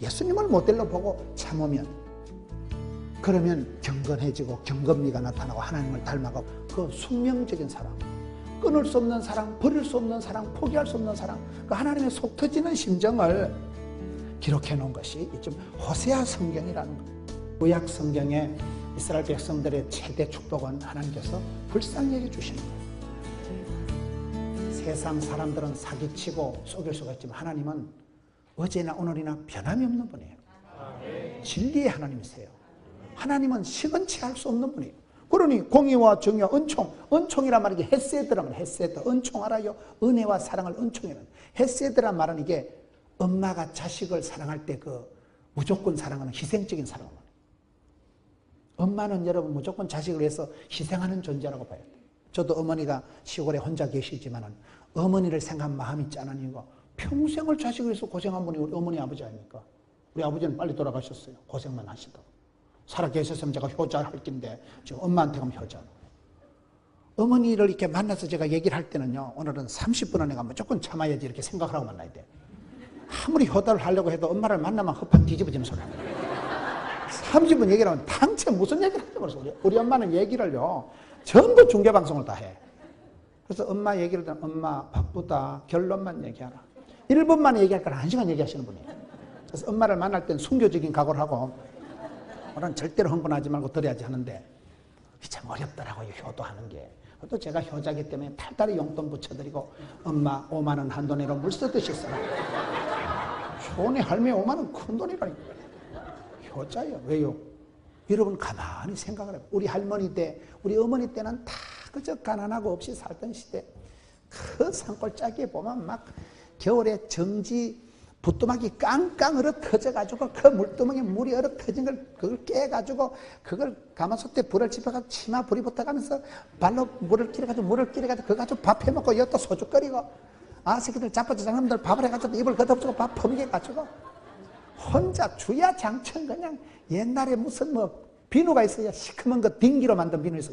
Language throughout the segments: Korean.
예수님을 모델로 보고 참으면, 그러면 경건해지고 경건미가 나타나고 하나님을 닮아가고, 그 숙명적인 사랑, 끊을 수 없는 사랑, 버릴 수 없는 사랑, 포기할 수 없는 사랑, 그 하나님의 속 터지는 심정을 기록해 놓은 것이 좀 호세아 성경이라는 거예요. 구약 성경에 이스라엘 백성들의 최대 축복은 하나님께서 불쌍히 여겨 주시는 거예요. 세상 사람들은 사기치고 속일 수가 있지만 하나님은 어제나 오늘이나 변함이 없는 분이에요. 진리의 하나님이세요. 하나님은 시건치 할 수 없는 분이에요. 그러니 공의와 정의와 은총이란 말이 이게 헤세드란 말이에요. 헤세드, 은총 알아요? 은혜와 사랑을 은총이라는. 헤세드란 말은 이게 엄마가 자식을 사랑할 때 그 무조건 사랑하는 희생적인 사랑을 말해요. 엄마는 여러분 무조건 자식을 위해서 희생하는 존재라고 봐야 돼요. 저도 어머니가 시골에 혼자 계시지만은 어머니를 생각한 마음이 있지 않은 이유가 평생을 자식을 위해서 고생한 분이 우리 어머니 아버지 아닙니까? 우리 아버지는 빨리 돌아가셨어요. 고생만 하시다가. 살아 계셨으면 제가 효자를 할 텐데 지금 엄마한테 가면 효자. 어머니를 이렇게 만나서 제가 얘기를 할 때는요, 오늘은 30분은 내가 무조건 참아야지 이렇게 생각을 하고 만나야 돼. 아무리 효도를 하려고 해도 엄마를 만나면 헛판 뒤집어지는 소리 합니다. 30분 얘기를 하면 당최 무슨 얘기를 하냐고 그래서 우리 엄마는 얘기를요 전부 중계방송을 다 해. 그래서 엄마 얘기를 하면 엄마 바쁘다 결론만 얘기하라. 1분 만에 얘기할 걸 1시간 얘기하시는 분이에요. 그래서 엄마를 만날 땐 순교적인 각오를 하고 오늘은 절대로 흥분하지 말고 들어야지 하는데 참 어렵더라고요, 효도하는 게. 또 제가 효자기 때문에 탈탈이 용돈 붙여드리고 엄마 5만 원 한 돈으로 물 쓰듯이 써라. 좋네 할매 5만 원 큰 돈이라니까. 효자예요. 왜요? 여러분 가만히 생각을 해요. 우리 할머니 때, 우리 어머니 때는 다 그저 가난하고 없이 살던 시대. 그 산골짜기에 보면 막 겨울에 정지 부뚜막이 깡깡 얼어 터져가지고 그 물두멍에 물이 얼어 터진 걸 그걸 깨가지고 그걸 가마솥에 불을 지펴가지고 치마 불이 붙어가면서 발로 물을 끼려가지고 그거 가지고 밥 해먹고 이것도 소주거리고 새끼들 자빠져 장놈들 밥을 해가지고 입을 걷어붙이고 밥 퍼먹여가지고 혼자 주야장천 그냥 옛날에 무슨 뭐 비누가 있어요. 시커먼 거 딩기로 만든 비누 있어.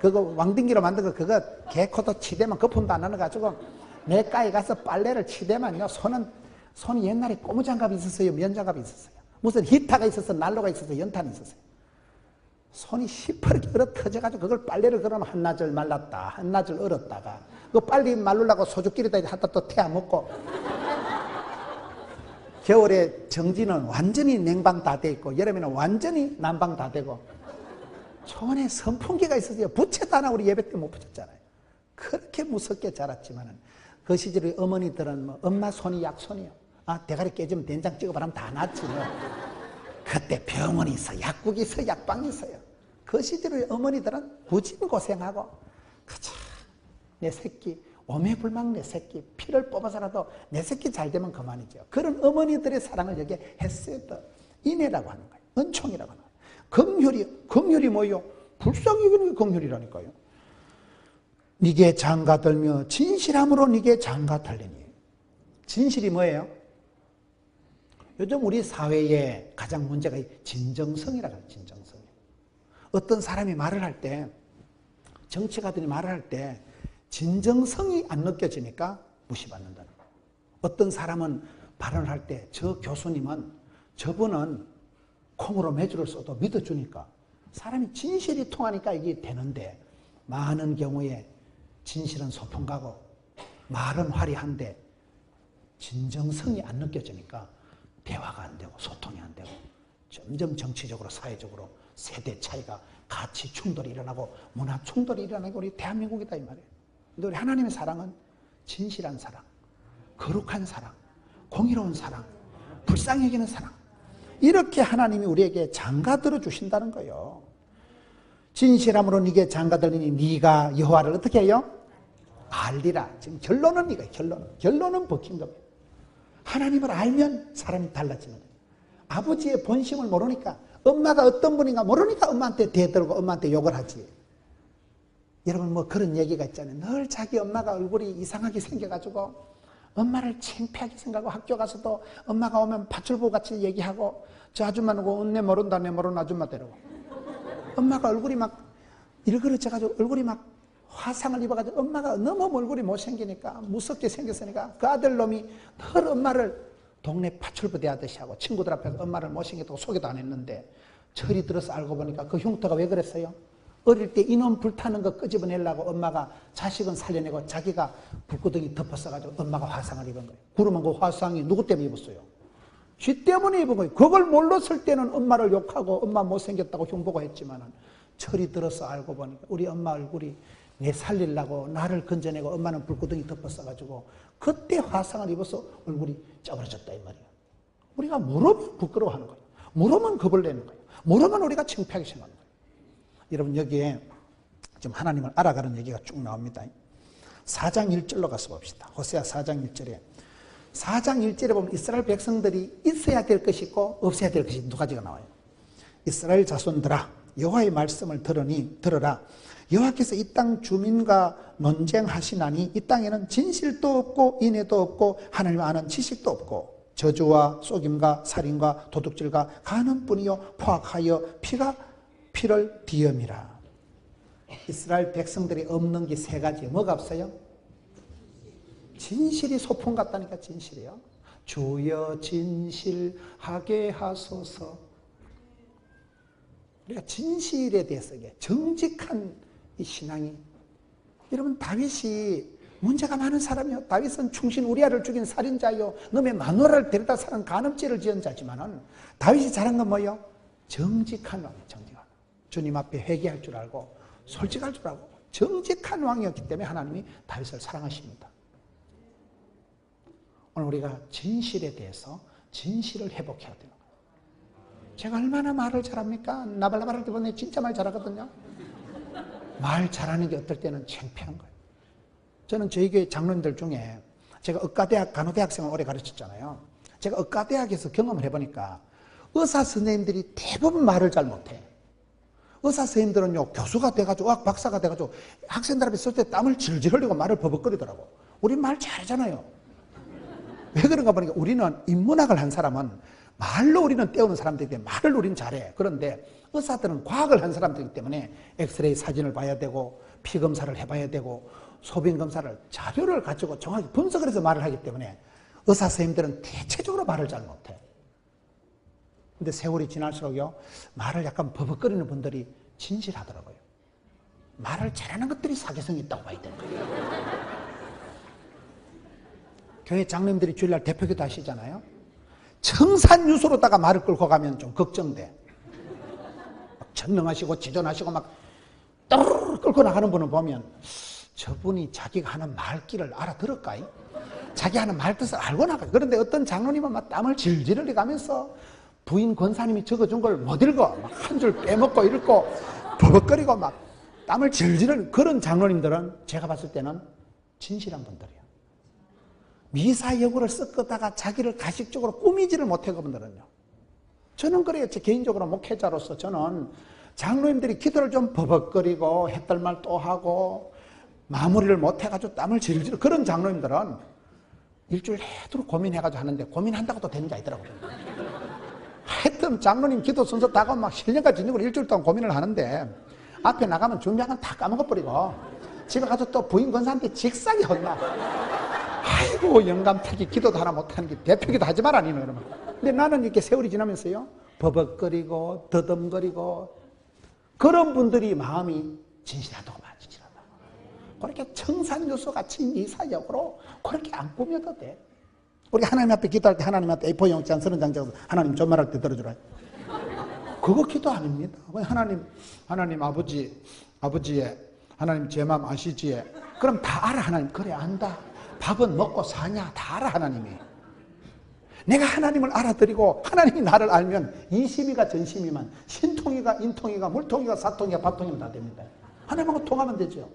그거 왕딩기로 만든 거 그거 개코도 치대만 거품도 안 나눠가지고 내가에 가서 빨래를 치대만요. 손이 옛날에 고무장갑이 있었어요. 면장갑이 있었어요. 무슨 히타가 있었어. 난로가 있었어. 연탄이 있었어요. 손이 시퍼렇게 얼어 터져가지고 그걸 빨래를 그러면 한나절 말랐다. 한나절 얼었다가 그 빨리 말르려고 소주끼리다 하다 또 태워 먹고 겨울에 정지는 완전히 냉방 다 돼 있고 여름에는 완전히 난방 다 되고 초원에 선풍기가 있었어요. 부채도 하나 우리 예배 때 못 붙였잖아요. 그렇게 무섭게 자랐지만은 그 시절에 어머니들은 뭐 엄마 손이 약손이요. 대가리 깨지면 된장 찍어 바르면 다 낫지 뭐. 그때 병원이 있어, 약국이 있어, 약방이 있어요. 그 시절에 어머니들은 부진 고생하고 그저 내 새끼 오매불망 내 새끼 피를 뽑아서라도 내 새끼 잘 되면 그만이죠. 그런 어머니들의 사랑을 여기에 헤세드 인애라고 하는 거예요. 은총이라고 하는 거예요. 긍휼이 뭐예요? 불쌍히 여기는 게 긍휼이라니까요. 니게 장가들며 진실함으로 니게 장가달리니. 진실이 뭐예요? 요즘 우리 사회에 가장 문제가 진정성이라고 해요. 진정성. 어떤 사람이 말을 할 때, 정치가들이 말을 할 때 진정성이 안 느껴지니까 무시받는다는 거예요. 어떤 사람은 발언을 할 때 저 교수님은 저분은 콩으로 매주를 써도 믿어주니까 사람이 진실이 통하니까 이게 되는데 많은 경우에 진실은 소풍 가고 말은 화려한데 진정성이 안 느껴지니까 대화가 안 되고 소통이 안 되고 점점 정치적으로 사회적으로 세대 차이가 가치 충돌이 일어나고 문화 충돌이 일어나고 우리 대한민국이다 이 말이에요. 근데 우리 하나님의 사랑은 진실한 사랑, 거룩한 사랑, 공의로운 사랑, 불쌍히 여기는 사랑. 이렇게 하나님이 우리에게 장가들어 주신다는 거예요. 진실함으로 네게 장가들으니 네가 여호와를 어떻게 해요? 알리라. 지금 결론은 이거예요. 결론은 버킨 겁니다. 하나님을 알면 사람이 달라지는 거예요. 아버지의 본심을 모르니까 엄마가 어떤 분인가 모르니까 엄마한테 대들고 엄마한테 욕을 하지. 여러분 뭐 그런 얘기가 있잖아요. 늘 자기 엄마가 얼굴이 이상하게 생겨가지고 엄마를 창피하게 생각하고 학교 가서도 엄마가 오면 밧줄보 같이 얘기하고 저 아줌마는 내 모른다 내 모르는 아줌마 되라고. 엄마가 얼굴이 막 일그러져가지고 얼굴이 막 화상을 입어가지고 엄마가 너무 얼굴이 못생기니까 무섭게 생겼으니까 그 아들놈이 늘 엄마를 동네 파출부대 하듯이 하고 친구들 앞에서 엄마를 못생겼다고 소개도 안 했는데 철이 들어서 알고 보니까 그 흉터가 왜 그랬어요? 어릴 때 인원 불타는 거 끄집어내려고 엄마가 자식은 살려내고 자기가 불구덩이 덮어써가지고 엄마가 화상을 입은 거예요. 그러면 그 화상이 누구 때문에 입었어요? 쥐 때문에 입은 거예요. 그걸 몰랐을 때는 엄마를 욕하고 엄마 못생겼다고 흉보고 했지만 철이 들어서 알고 보니까 우리 엄마 얼굴이 내 살리려고 나를 건져내고 엄마는 불구덩이 덮어써가지고 그때 화상을 입어서 얼굴이 쪄버려졌다 이 말이에요. 우리가 모르면 부끄러워하는 거예요. 모르면 겁을 내는 거예요. 모르면 우리가 창피하게 생각하는 거예요. 여러분 여기에 좀 하나님을 알아가는 얘기가 쭉 나옵니다. 4장 1절로 가서 봅시다. 호세아 4장 1절에 4장 1절에 보면 이스라엘 백성들이 있어야 될 것이 있고 없어야 될 것이 두 가지가 나와요. 이스라엘 자손들아 여호와의 말씀을 들으라. 여호와께서 이 땅 주민과 논쟁하시나니 이 땅에는 진실도 없고 인애도 없고 하나님 아는 지식도 없고 저주와 속임과 살인과 도둑질과 간음뿐이요 포악하여 피를 뒤엄이라. 이스라엘 백성들이 없는 게 세 가지. 뭐가 없어요? 진실이 소풍 같다니까. 진실이요. 주여 진실하게 하소서. 우리가 진실에 대해서 정직한 이 신앙이. 여러분 다윗이 문제가 많은 사람이요. 다윗은 충신 우리아를 죽인 살인자요. 놈의 마누라를 데려다 사는 간음죄를 지은 자지만은 다윗이 잘한 건 뭐예요? 정직한 왕이에요. 정직한. 주님 앞에 회개할 줄 알고 솔직할 줄 알고 정직한 왕이었기 때문에 하나님이 다윗을 사랑하십니다. 오늘 우리가 진실에 대해서 진실을 회복해야 되는 거예요. 제가 얼마나 말을 잘합니까? 나발나발할 때 보면 진짜 말 잘하거든요. 말 잘하는 게 어떨 때는 창피한 거예요. 저는 저희 교회 장로님들 중에 제가 의과대학 간호대학생을 오래 가르쳤잖아요. 제가 의과대학에서 경험을 해보니까 의사 선생님들이 대부분 말을 잘 못해. 의사 선생님들은요 교수가 돼가지고 의학 박사가 돼가지고 학생들 앞에 쓸 때 땀을 질질 흘리고 말을 버벅거리더라고. 우린 말 잘하잖아요. 왜 그런가 보니까 우리는 인문학을 한 사람은 말로 우리는 때우는 사람들이기 때문에 말을 우리는 잘해. 그런데 의사들은 과학을 한 사람들이기 때문에 엑스레이 사진을 봐야 되고 피검사를 해봐야 되고 소변검사를 자료를 가지고 정확히 분석을 해서 말을 하기 때문에 의사 선생님들은 대체적으로 말을 잘 못해. 근데 세월이 지날수록요 말을 약간 버벅거리는 분들이 진실하더라고요. 말을 잘하는 것들이 사교성이 있다고 봐야 되는 거예요. 교회 장로님들이 주일날 대표기도 하시잖아요. 청산유수로다가 말을 끌고 가면 좀 걱정돼. 막 전능하시고 지존하시고 막 떠르르 끌고 나가는 분을 보면 저분이 자기가 하는 말귀를 알아들을까? 자기 하는 말뜻을 알고 나가. 그런데 어떤 장로님은 막 땀을 질질 흘려가면서 부인 권사님이 적어준 걸 못 읽어. 막 한 줄 빼먹고 읽고 버벅거리고 막 땀을 질질 흘리는 그런 장로님들은 제가 봤을 때는 진실한 분들이에요. 미사여구를 섞다가 자기를 가식적으로 꾸미지를 못해 그분들은요. 저는 그래요. 제 개인적으로 목회자로서 저는 장로님들이 기도를 좀 버벅거리고 했던 말 또 하고 마무리를 못해가지고 땀을 질질 그런 장로님들은 일주일 내도록 고민해가지고 하는데 고민한다고 또 되는 게 아니더라고요. 하여튼 장로님 기도 순서 다가 막 7년까지 지니고 일주일 동안 고민을 하는데 앞에 나가면 준비한 건 다 까먹어버리고 집에 가서 또 부인 권사한테 직사기 혼나. 아이고 영감택이 기도도 하나 못하는 게 대표기도 하지 마라 니는 여러분. 근데 나는 이렇게 세월이 지나면서요 버벅거리고 더듬거리고 그런 분들이 마음이 진실하다고 말이야. 진실하다고. 그렇게 청산유수같이 미사역으로 그렇게 안 꾸며도 돼. 우리 하나님 앞에 기도할 때 하나님한테 A4 영장 30장 적어서 하나님 존말할 때 들어주라. 그거 기도 아닙니다. 하나님 아버지의 하나님 제 마음 아시지에 그럼 다 알아. 하나님 그래 안다. 밥은 먹고 사냐 다 알아. 하나님이 내가 하나님을 알아드리고 하나님이 나를 알면 이심이가 전심이만 신통이가 인통이가 물통이가 사통이가 밥통이면 다 됩니다. 하나님하고 통하면 되죠.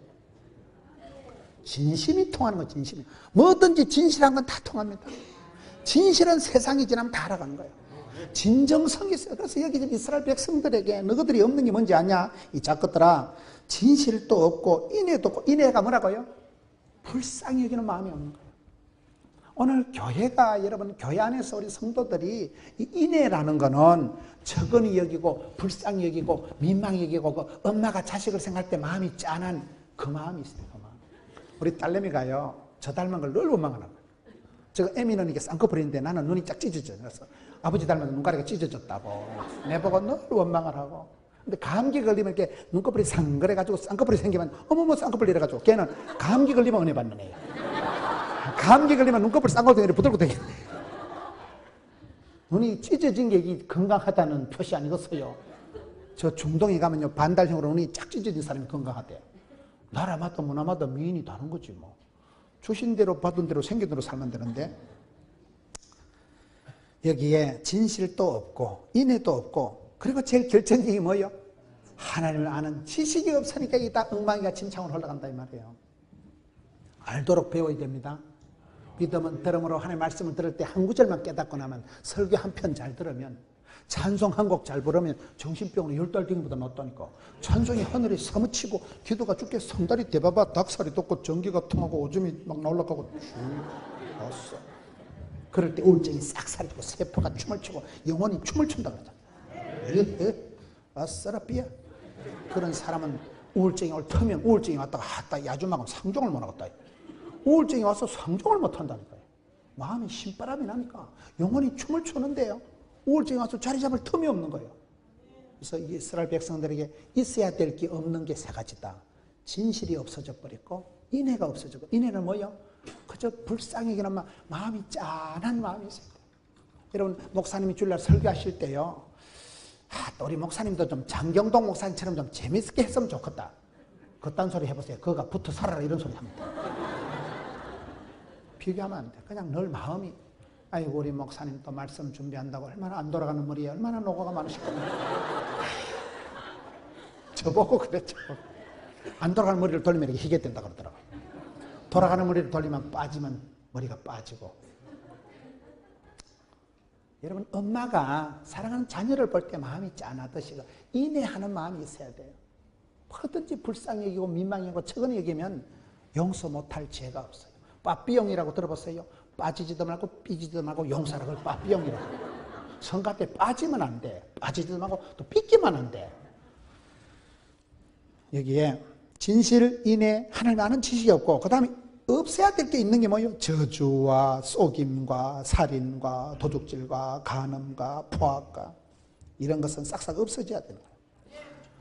진심이 통하는 거. 진심이 뭐든지 진실한 건 다 통합니다. 진실은 세상이 지나면 다 알아가는 거예요. 진정성이 있어요. 그래서 여기 지금 이스라엘 백성들에게 너희들이 없는 게 뭔지 아냐 이 작것들아 진실도 없고 인애도 없고 인애가 뭐라고요? 불쌍히 여기는 마음이 없는 거예요. 오늘 교회가 여러분 교회 안에서 우리 성도들이 이 인애라는 거는 적은히 여기고 불쌍히 여기고 민망히 여기고 그 엄마가 자식을 생각할 때 마음이 짠한 그 마음이 있어요. 그 마음. 우리 딸내미가요 저 닮은 걸 늘 원망을 하고 저 애미는 이게 쌍꺼풀인데 나는 눈이 쫙 찢어져. 그래서 아버지 닮아서 눈가리가 찢어졌다고. 내보고 늘 원망을 하고. 근데 감기 걸리면 이렇게 눈꺼풀이 상그래가지고 쌍꺼풀이 생기면 어머머 쌍꺼풀 이래가지고 걔는 감기 걸리면 은혜 받는 애예요. 감기 걸리면 눈꺼풀 쌍꺼풀이 부들고 되겠네. 눈이 찢어진 게 건강하다는 표시 아니겠어요? 저 중동에 가면요 반달형으로 눈이 쫙 찢어진 사람이 건강하대요. 나라마다 문화마다 미인이 다른 거지 뭐. 주신 대로 받은 대로 생긴 대로 살면 되는데 여기에 진실도 없고 인애도 없고 그리고 제일 결정적인 게 뭐예요? 하나님을 아는 지식이 없으니까 이게 다 엉망이가 침창으로 흘러간다 이 말이에요. 알도록 배워야 됩니다. 믿음은 들음으로 하나님의 말씀을 들을 때 한 구절만 깨닫고 나면 설교 한 편 잘 들으면 찬송 한 곡 잘 부르면 정신병으로 10달 딩보다 낫다니까. 찬송이 하늘에 사무치고 기도가 죽게 성달이 대봐봐 닭살이 돋고 전기가 통하고 오줌이 막 나올라가고 왔어. 그럴 때 우울증이 싹 사라지고 세포가 춤을 추고 영혼이 춤을 춘다 그러잖아. 아싸라 삐야. 그런 사람은 우울증이 올 터면 우울증이 왔다가 야주막은 상종을 못 하겠다. 우울증이 와서 상종을 못 한다니까요. 마음이 신바람이 나니까 영혼이 춤을 추는데요. 우울증이 와서 자리 잡을 틈이 없는 거예요. 그래서 이스라엘 백성들에게 있어야 될 게 없는 게 세 가지다. 진실이 없어져 버렸고 인애가 없어졌고 인애는 뭐예요? 그저 불쌍하기는 마음이 짠한 마음이 있어요. 여러분 목사님이 주일날 설교하실 때요. 또 우리 목사님도 좀 장경동 목사님처럼 좀 재밌게 했으면 좋겠다. 그딴 소리 해보세요. 그거가 붙어 살아라 이런 소리 합니다. 비교하면 안 돼. 그냥 늘 마음이 아이고 우리 목사님 또 말씀 준비한다고 얼마나 안 돌아가는 머리에 얼마나 노고가 많으실 겁니까. 저보고 그랬죠. 안 돌아가는 머리를 돌리면 이렇게 희게 된다 그러더라고요. 돌아가는 머리를 돌리면 빠지면 머리가 빠지고. 여러분 엄마가 사랑하는 자녀를 볼 때 마음이 짠하듯이 인애하는 마음이 있어야 돼요. 뭐든지 불쌍히 여기고 민망히 여기고 척은히 여기면 용서 못할 죄가 없어요. 빠삐용이라고 들어봤어요? 빠지지도 말고 삐지지도 말고 용서라. 그걸 빠삐용이라고. 성가 때 빠지면 안 돼. 빠지지도 말고 또 삐끼면 안 돼. 여기에 진실, 인애, 하나님 아는 지식이 없고 그 다음에 없애야 될 게 있는 게 뭐예요? 저주와 속임과 살인과 도둑질과 간음과 포악과 이런 것은 싹싹 없어져야 되는 거예요.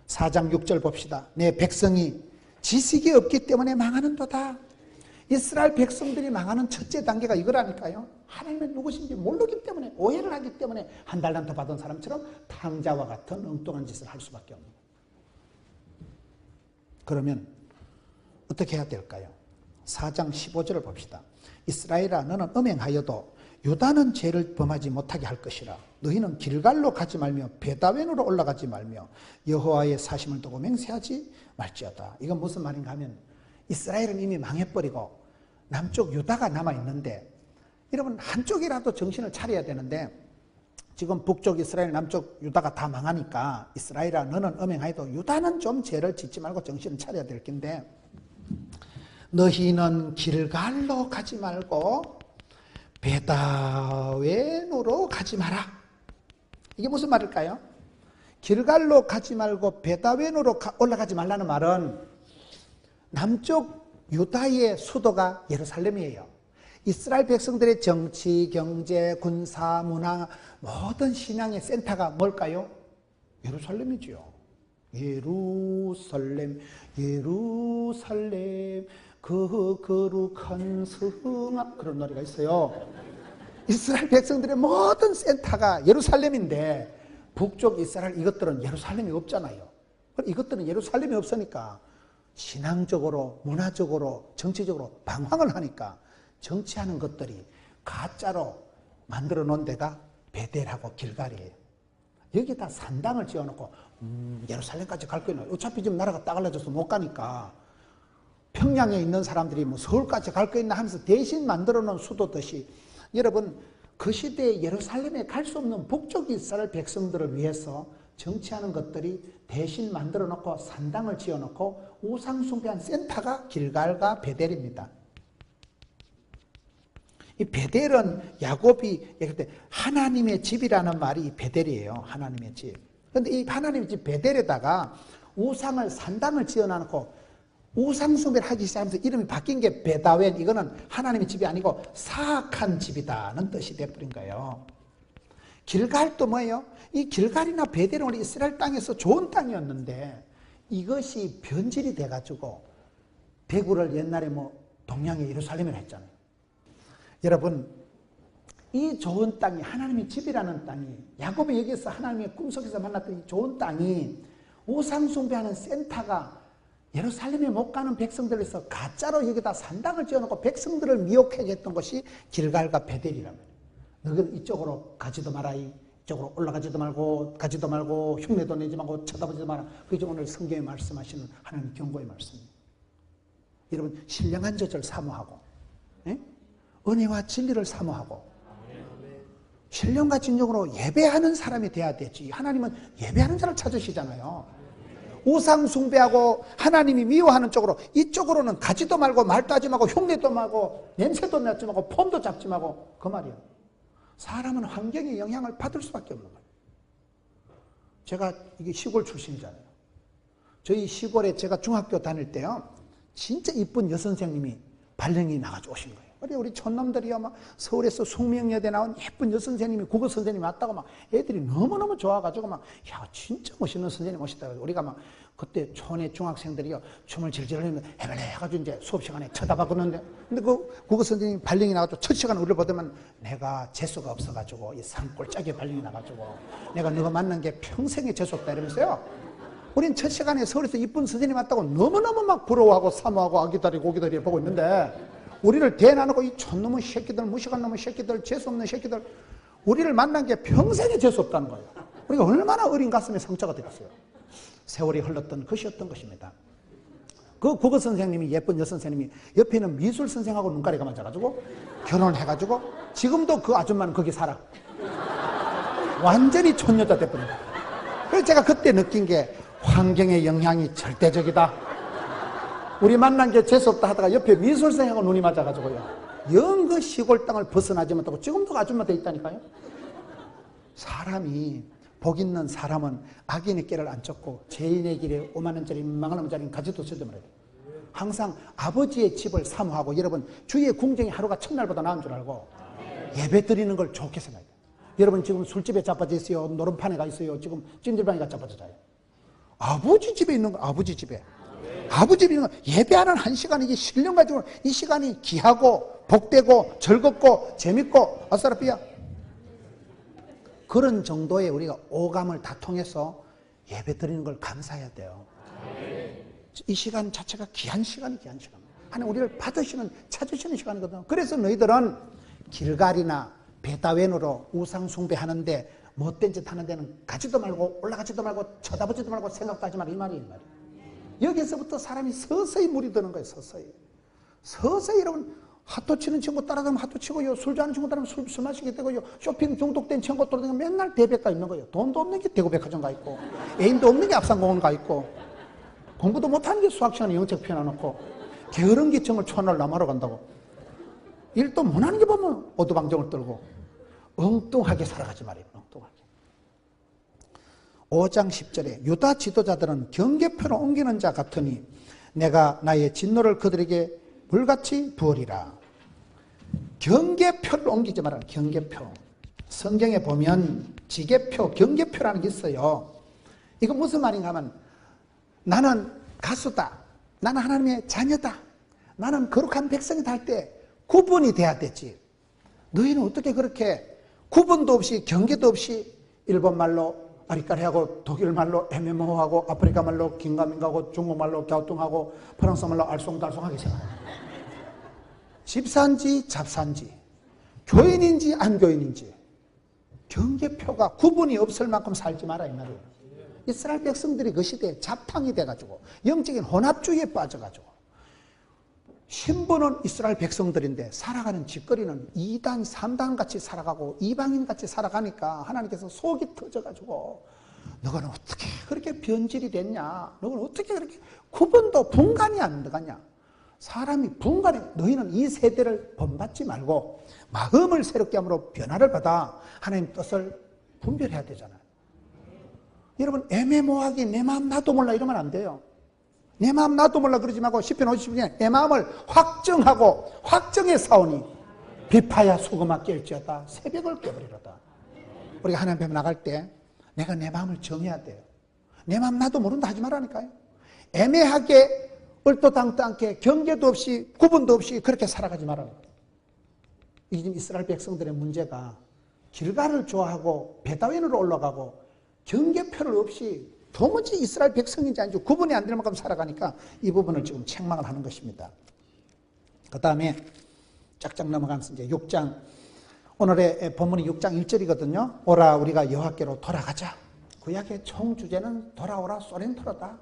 4장 6절 봅시다. 내 백성이 지식이 없기 때문에 망하는도다. 이스라엘 백성들이 망하는 첫째 단계가 이거라니까요. 하나님은 누구신지 모르기 때문에 오해를 하기 때문에 한 달란트 받은 사람처럼 탕자와 같은 엉뚱한 짓을 할 수밖에 없는 거예요. 그러면 어떻게 해야 될까요? 4장 15절을 봅시다. 이스라엘아 너는 음행하여도 유다는 죄를 범하지 못하게 할 것이라. 너희는 길갈로 가지 말며 베다웬으로 올라가지 말며 여호와의 사심을 두고 맹세하지 말지어다. 이건 무슨 말인가 하면 이스라엘은 이미 망해버리고 남쪽 유다가 남아있는데 여러분 한쪽이라도 정신을 차려야 되는데 지금 북쪽 이스라엘 남쪽 유다가 다 망하니까 이스라엘아 너는 음행하여도 유다는 좀 죄를 짓지 말고 정신을 차려야 될 텐데 너희는 길갈로 가지 말고 베다웬으로 가지 마라. 이게 무슨 말일까요? 길갈로 가지 말고 베다웬으로 올라가지 말라는 말은 남쪽 유다의 수도가 예루살렘이에요. 이스라엘 백성들의 정치, 경제, 군사, 문화 모든 신앙의 센터가 뭘까요? 예루살렘이죠. 예루살렘 예루살렘 그 거룩한 성읍 그런 노래가 있어요. 이스라엘 백성들의 모든 센터가 예루살렘인데 북쪽 이스라엘 이것들은 예루살렘이 없잖아요. 이것들은 예루살렘이 없으니까 신앙적으로 문화적으로 정치적으로 방황을 하니까 정치하는 것들이 가짜로 만들어 놓은 데가 베델하고 길갈이에요. 여기다 산당을 지어놓고 예루살렘까지 갈 거는 어차피 지금 나라가 따갈라져서 못 가니까 평양에 있는 사람들이 뭐 서울까지 갈 거 있나 하면서 대신 만들어 놓은 수도듯이 여러분 그 시대에 예루살렘에 갈 수 없는 북쪽 이스라엘 백성들을 위해서 정치하는 것들이 대신 만들어 놓고 산당을 지어 놓고 우상숭배한 센터가 길갈과 베델입니다. 이 베델은 야곱이 얘기할 때 하나님의 집이라는 말이 베델이에요. 하나님의 집. 그런데 이 하나님의 집 베델에다가 우상을 산당을 지어 놓고 우상숭배를 하기 시작하면서 이름이 바뀐 게 베다웬, 이거는 하나님의 집이 아니고 사악한 집이다는 뜻이 돼버린 거예요. 길갈도 뭐예요? 이 길갈이나 베델은 우리 이스라엘 땅에서 좋은 땅이었는데 이것이 변질이 돼가지고 대구를 옛날에 동양의 예루살렘이라 했잖아요. 여러분, 이 좋은 땅이 하나님의 집이라는 땅이, 야곱이 여기서 하나님의 꿈속에서 만났던 이 좋은 땅이 우상숭배하는 센터가 예루살렘에 못 가는 백성들에서 가짜로 여기다 산당을 지어놓고 백성들을 미혹하게 했던 것이 길갈과 베델이란 말이에요. 너희들 이쪽으로 가지도 마라, 이쪽으로 올라가지도 말고 가지도 말고 흉내도 내지 말고 쳐다보지도 마라. 그게 오늘 성경에 말씀하시는 하나님 경고의 말씀입니다. 여러분, 신령한 젖을 사모하고, 예? 은혜와 진리를 사모하고, 신령과 진정으로 예배하는 사람이 돼야 되지. 하나님은 예배하는 자를 찾으시잖아요. 우상 숭배하고 하나님이 미워하는 쪽으로, 이쪽으로는 가지도 말고 말도 하지 말고 흉내도 말고 냄새도 나지 말고 폼도 잡지 말고, 그 말이에요. 사람은 환경의 영향을 받을 수밖에 없는 거예요. 제가 이게 시골 출신이잖아요. 저희 시골에 제가 중학교 다닐 때요, 진짜 이쁜 여선생님이 발령이 나가지고 오신 거예요. 우리 촌놈들이요, 막 서울에서 숙명여대 나온 예쁜 여선생님이, 국어 선생님이 왔다고 막 애들이 너무너무 좋아가지고 막, 야, 진짜 멋있는 선생님 오셨다. 우리가 막 그때 촌의 중학생들이요, 춤을 질질 흘리면서 해발레 해가지고 이제 수업 시간에 쳐다봤는데, 근데 그 국어 선생님이 발령이 나가지고 첫 시간 우리를 보더만, 내가 재수가 없어가지고 이 산골짜기에 발령이 나가지고 내가 너가 만난 게 평생의 재수 없다 이러면서요. 우린 첫 시간에 서울에서 이쁜 선생님 왔다고 너무너무 막 부러워하고 사모하고 아기다리고 오기다리 보고 있는데, 우리를 대나누고 이 촌놈의 새끼들, 무식한 놈의 새끼들, 재수없는 새끼들, 우리를 만난 게 평생에 재수없다는 거예요. 우리가 얼마나 어린 가슴에 상처가 되겠어요. 세월이 흘렀던 것이었던 것입니다. 그 국어 선생님이, 예쁜 여선생님이 옆에 있는 미술 선생하고 눈가리가 맞아가지고 결혼을 해가지고 지금도 그 아줌마는 거기 살아. 완전히 촌여자 돼버린 거예요. 그래서 제가 그때 느낀 게 환경의 영향이 절대적이다. 우리 만난 게 재수없다 하다가 옆에 미술생하고 눈이 맞아가지고요, 영 그 시골 땅을 벗어나지 못하고 지금도 그 아줌마 돼 있다니까요. 사람이, 복 있는 사람은 악인의 깨를 안 쫓고 죄인의 길에 5만 원짜리 망한 원짜리 가지도 쓰지 말아요. 항상 아버지의 집을 사모하고, 여러분, 주의 궁정이 하루가 첫날보다 나은 줄 알고 예배 드리는 걸 좋게 생각해요. 여러분, 지금 술집에 자빠져 있어요, 노름판에 가 있어요, 지금 찜질방에 가 자빠져 자요. 아버지 집에 있는 거, 아버지 집에. 아버지 집에 있는 거, 예배하는 한 시간, 이게 신령 가지고 이 시간이 귀하고 복되고 즐겁고 재밌고 아싸라삐야, 그런 정도의 우리가 오감을 다 통해서 예배 드리는 걸 감사해야 돼요. 이 시간 자체가 귀한 시간이 귀한 시간. 하나님 우리를 받으시는, 찾으시는 시간이거든. 그래서 너희들은 길갈이나 베다웬으로 우상 숭배하는데, 못된 짓 하는 데는 가지도 말고 올라가지도 말고 쳐다보지도 말고 생각도 하지 말고, 이 말이에요. 여기서부터 사람이 서서히 물이 드는 거예요. 서서히 여러분, 핫도 치는 친구 따라다니면 핫도 치고요, 술 좋아하는 친구 따라다니면 술 마시게 되고요, 쇼핑 중독된 친구 따라다니면 맨날 대백가 있는 거예요. 돈도 없는 게 대구백화점 가 있고, 애인도 없는 게 앞산공원 가 있고, 공부도 못하는 게 수학시간에 영책 펴놔놓고, 게으름기청을 초안을 남하러 간다고, 일도 못하는 게 보면 오두방정을 떨고 엉뚱하게 살아가지 말이에요. 엉뚱하게. 5장 10절에 유다 지도자들은 경계표로 옮기는 자 같으니 내가 나의 진노를 그들에게 물같이 부으리라. 경계표를 옮기지 말아라. 경계표. 성경에 보면 지계표, 경계표라는 게 있어요. 이거 무슨 말인가 하면, 나는 가수다, 나는 하나님의 자녀다, 나는 거룩한 백성이다 할 때 구분이 돼야 되지. 너희는 어떻게 그렇게 구분도 없이 경계도 없이 일본 말로 아리까리하고 독일 말로 애매모호하고 아프리카 말로 긴가민가하고 중국 말로 갸우뚱하고 프랑스 말로 알쏭달쏭하게 생각해요. 집사인지 잡사인지 교인인지 안 교인인지 경계표가 구분이 없을 만큼 살지 마라 이 말이에요. 이스라엘 백성들이 그 시대에 잡탕이 돼가지고 영적인 혼합주의에 빠져가지고 신분은 이스라엘 백성들인데 살아가는 짓거리는 2단, 3단 같이 살아가고 이방인 같이 살아가니까 하나님께서 속이 터져가지고 너는 어떻게 그렇게 변질이 됐냐? 너는 어떻게 그렇게 구분도 분간이 안 들어가냐? 사람이 분간해. 너희는 이 세대를 본받지 말고 마음을 새롭게 함으로 변화를 받아 하나님 뜻을 분별해야 되잖아요. 여러분 애매모호하게 내 마음 나도 몰라 이러면 안 돼요. 내 마음 나도 몰라 그러지 말고 시편 50편에 내 마음을 확정하고 확정해 싸우니 비파야 소금아 깰지어다 새벽을 깨버리로다. 우리가 하나님 앞에 나갈 때 내가 내 마음을 정해야 돼요. 내 마음 나도 모른다 하지 말라니까요. 애매하게 얼토당토 않게 경계도 없이 구분도 없이 그렇게 살아가지 말라니까요. 이게 지금 이스라엘 백성들의 문제가 길가를 좋아하고 베다윈으로 올라가고 경계표를 없이 도무지 이스라엘 백성인지 아닌지 구분이 안 될 만큼 살아가니까 이 부분을 지금 책망을 하는 것입니다. 그 다음에 쫙쫙 넘어가면서 이제 6장, 오늘의 본문이 6장 1절이거든요. 오라 우리가 여호와께로 돌아가자. 구약의 총 주제는 돌아오라 소렌토로다.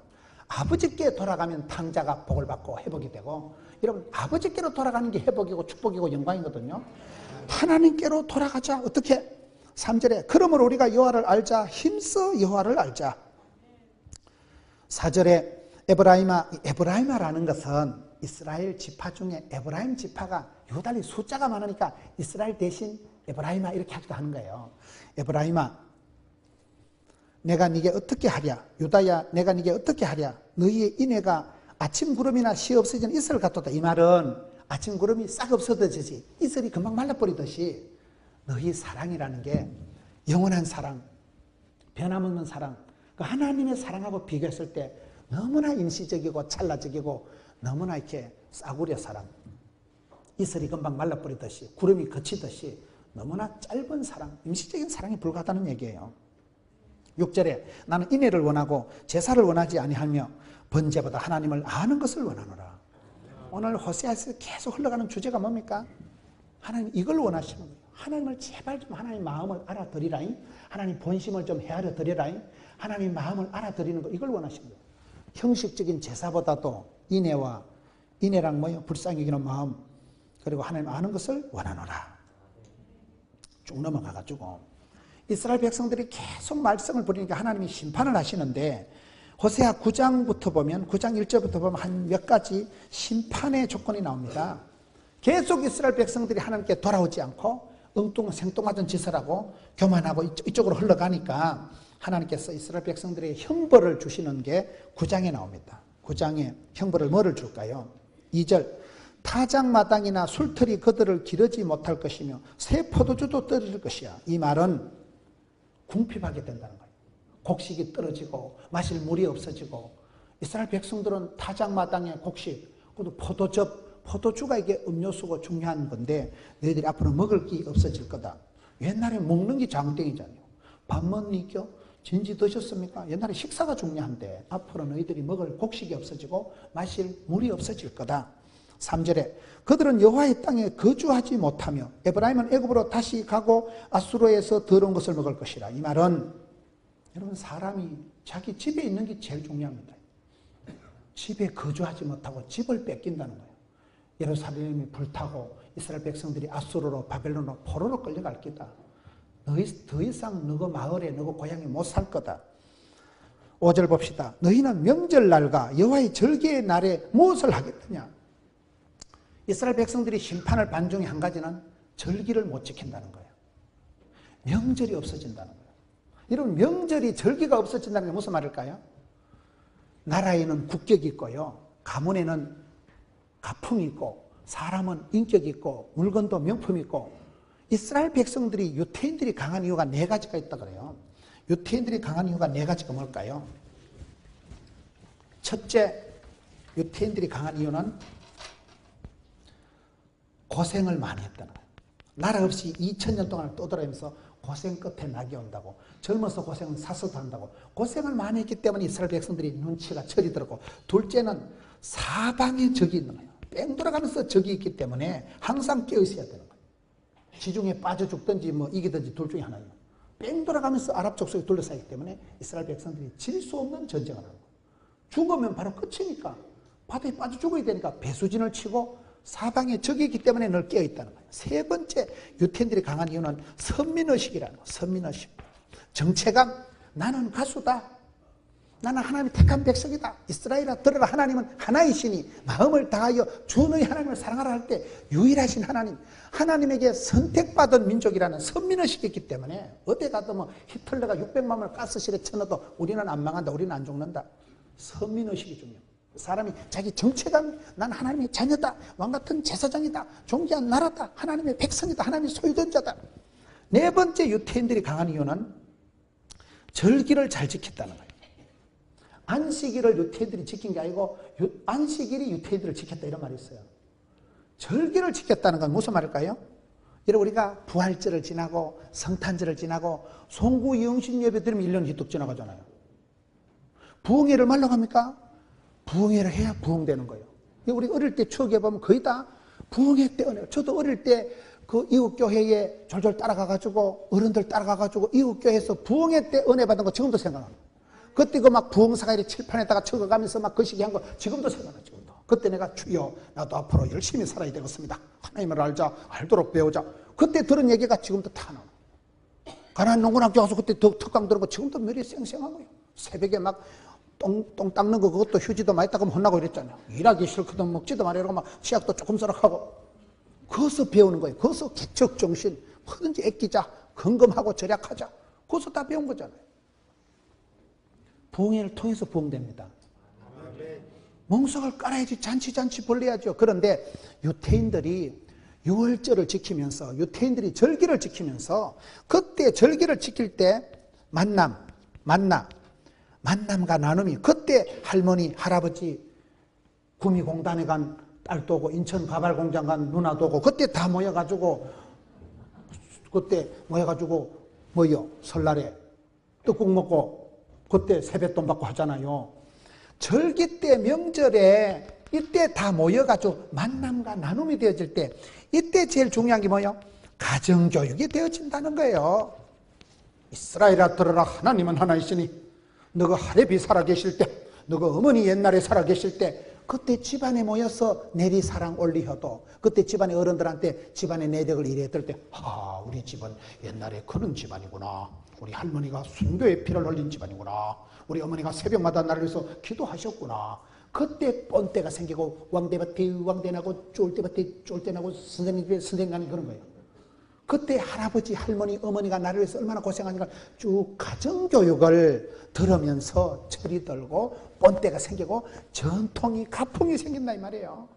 아버지께 돌아가면 탕자가 복을 받고 회복이 되고, 여러분 아버지께로 돌아가는 게 회복이고 축복이고 영광이거든요. 하나님께로 돌아가자. 어떻게? 3절에 그러므로 우리가 여호와를 알자. 힘써 여호와를 알자. 4절에 에브라임이라는 것은 이스라엘 지파 중에 에브라임 지파가 유달리 숫자가 많으니까 이스라엘 대신 에브라임아 이렇게 하기도 하는 거예요. 에브라임아 내가 네게 어떻게 하랴. 유다야 내가 네게 어떻게 하랴. 너희의 인애가 아침 구름이나 시 없어지는 이슬 같도다. 이 말은 아침 구름이 싹 없어지듯이 이슬이 금방 말라버리듯이 너희 사랑이라는 게 영원한 사랑, 변함없는 사랑, 그 하나님의 사랑하고 비교했을 때 너무나 임시적이고 찰나적이고 너무나 이렇게 싸구려 사랑, 이슬이 금방 말라버리듯이 구름이 그치듯이 너무나 짧은 사랑, 임시적인 사랑에 불과하다는 얘기예요. 6절에 나는 인애를 원하고 제사를 원하지 아니하며 번제보다 하나님을 아는 것을 원하노라. 오늘 호세아에서 계속 흘러가는 주제가 뭡니까? 하나님 이걸 원하시는 거예요. 하나님을 제발 좀 하나님 마음을 알아들이라잉. 하나님 본심을 좀 헤아려 드리라잉. 하나님 마음을 알아들이는 거 이걸 원하시는 거예요. 형식적인 제사보다도 인애랑 뭐예요? 불쌍히 여기는 마음, 그리고 하나님 아는 것을 원하노라. 쭉 넘어가가지고 이스라엘 백성들이 계속 말썽을 부리니까 하나님이 심판을 하시는데, 호세아 9장부터 보면 9장 1절부터 보면 한 몇 가지 심판의 조건이 나옵니다. 계속 이스라엘 백성들이 하나님께 돌아오지 않고 생뚱맞은 짓을 하고 교만하고 이쪽으로 흘러가니까 하나님께서 이스라엘 백성들에게 형벌을 주시는 게 9장에 나옵니다. 9장에 형벌을 뭐를 줄까요? 2절 타작마당이나 술틀이 그들을 기르지 못할 것이며 새 포도주도 떨어질 것이야. 이 말은 궁핍하게 된다는 거예요. 곡식이 떨어지고 마실 물이 없어지고, 이스라엘 백성들은 타작마당의 곡식, 그것도 포도주가 이게 음료수고 중요한 건데 너희들이 앞으로 먹을 게 없어질 거다. 옛날에 먹는 게 장땡이잖아요. 밥 먹니까 진지 드셨습니까? 옛날에 식사가 중요한데 앞으로 너희들이 먹을 곡식이 없어지고 마실 물이 없어질 거다. 3절에 그들은 여호와의 땅에 거주하지 못하며 에브라임은 애굽으로 다시 가고 아수르에서 더러운 것을 먹을 것이라. 이 말은 여러분 사람이 자기 집에 있는 게 제일 중요합니다. 집에 거주하지 못하고 집을 뺏긴다는 거예요. 예루살렘이 불타고 이스라엘 백성들이 아수르로 바벨론으로 포로로 끌려갈 기다. 더 이상 너희 마을에 너희 고향에 못 살 거다. 5절 봅시다. 너희는 명절날과 여호와의 절기의 날에 무엇을 하겠느냐. 이스라엘 백성들이 심판을 반 중에 한 가지는 절기를 못 지킨다는 거예요. 명절이 없어진다는 거예요. 여러분 명절이 절기가 없어진다는 게 무슨 말일까요? 나라에는 국격이 있고요, 가문에는 가풍이 있고, 사람은 인격이 있고, 물건도 명품이 있고. 이스라엘 백성들이 유태인들이 강한 이유가 4가지가 있다 그래요. 유태인들이 강한 이유가 4가지가 뭘까요? 첫째, 유태인들이 강한 이유는 고생을 많이 했다는 거예요. 나라 없이 2000년 동안 떠돌아다니면서 고생 끝에 낙이 온다고, 젊어서 고생은 사서도 한다고, 고생을 많이 했기 때문에 이스라엘 백성들이 눈치가 철이 들었고, 둘째는 사방에 적이 있는 거예요. 뺑 돌아가면서 적이 있기 때문에 항상 깨어 있어야 되는 거예요. 지중해 빠져 죽든지 뭐 이기든지 둘 중에 하나예요. 뺑 돌아가면서 아랍 족속에 둘러싸이기 때문에 이스라엘 백성들이 질 수 없는 전쟁을 하는 거예요. 죽으면 바로 끝이니까, 바다에 빠져 죽어야 되니까 배수진을 치고 사방에 적이 있기 때문에 늘 깨어 있다는 거예요. 세 번째, 유태인들이 강한 이유는 선민의식이라는 거예요. 선민의식. 정체감. 나는 가수다. 나는 하나님의 택한 백성이다. 이스라엘아 들어라. 하나님은 하나이시니 마음을 다하여 주 너희 하나님을 사랑하라 할 때 유일하신 하나님, 하나님에게 선택받은 민족이라는 선민의식이 있기 때문에 어디 가도 뭐 히틀러가 600만을 가스실에 쳐넣어도 우리는 안 망한다, 우리는 안 죽는다. 선민의식이 중요합니다. 사람이 자기 정체감, 난 하나님의 자녀다, 왕같은 제사장이다, 존귀한 나라다, 하나님의 백성이다, 하나님의 소유된 자다. 네 번째 유태인들이 강한 이유는 절기를 잘 지켰다는 거예요. 안식일을 유태인들이 지킨 게 아니고 안식일이 유태인들을 지켰다 이런 말이 있어요. 절기를 지켰다는 건 무슨 말일까요? 여러분 우리가 부활절을 지나고 성탄절을 지나고 송구 영신 예배 드리면 1년이 뚝 지나가잖아요. 부흥회를 말로 합니까? 부흥회를 해야 부흥되는 거예요. 우리 어릴 때 추억해 보면 거의 다 부흥회 때 은혜. 저도 어릴 때 그 이웃교회에 졸졸 따라가가지고 어른들 따라가가지고 이웃교회에서 부흥회 때 은혜 받은 거 지금도 생각합니다. 그때 그 막 부흥사가 이렇게 칠판에다가 적어가면서 막 그 시기 한 거 지금도 생각나. 지금도. 그때 내가 주여 나도 앞으로 열심히 살아야 되겠습니다. 하나님을 알도록 배우자. 그때 들은 얘기가 지금도 다 나와. 가나안 농군학교 가서 그때 특강 들은 거 지금도 머리에 쌩쌩하고요. 새벽에 막 똥 닦는 거 그것도 휴지도 많이 닦으면 혼나고 이랬잖아요. 일하기 싫거든 먹지도 말이라고 막 치약도 조금 썰어하고. 거기서 배우는 거예요. 거기서 개척정신, 뭐든지 아끼자, 건금하고 절약하자. 거기서 다 배운 거잖아요. 부흥회를 통해서 부흥됩니다. 멍석을 깔아야지 잔치 벌려야죠. 그런데 유태인들이 유월절을 지키면서 유태인들이 절기를 지키면서 그때 절기를 지킬 때 만남과 나눔이 그때 할머니, 할아버지 구미공단에 간 딸도 오고 인천 가발공장 간 누나도 오고 그때 다 모여가지고 설날에 떡국 먹고 그때 세뱃돈 받고 하잖아요. 절기 때 명절에 이때 다 모여가지고 만남과 나눔이 되어질 때 이때 제일 중요한 게 뭐예요? 가정교육이 되어진다는 거예요. 이스라엘아 들어라. 하나님은 하나이시니 너가 하렙이 살아계실 때 너가 어머니 옛날에 살아계실 때 그때 집안에 모여서 내리사랑 올리혀도 그때 집안의 어른들한테 집안의 내력을 이래들 때 우리 집은 옛날에 그런 집안이구나. 우리 할머니가 순교의 피를 흘린 집안이구나. 우리 어머니가 새벽마다 나를 위해서 기도하셨구나. 그때 뻔때가 생기고 왕대밭에 왕대나고 쫄대밭에 쫄대나고 선생님 나는 그런 거예요. 그때 할아버지, 할머니, 어머니가 나를 위해서 얼마나 고생하니까 쭉 가정교육을 들으면서 철이 들고 뻔때가 생기고 전통이 가풍이 생긴다 이 말이에요.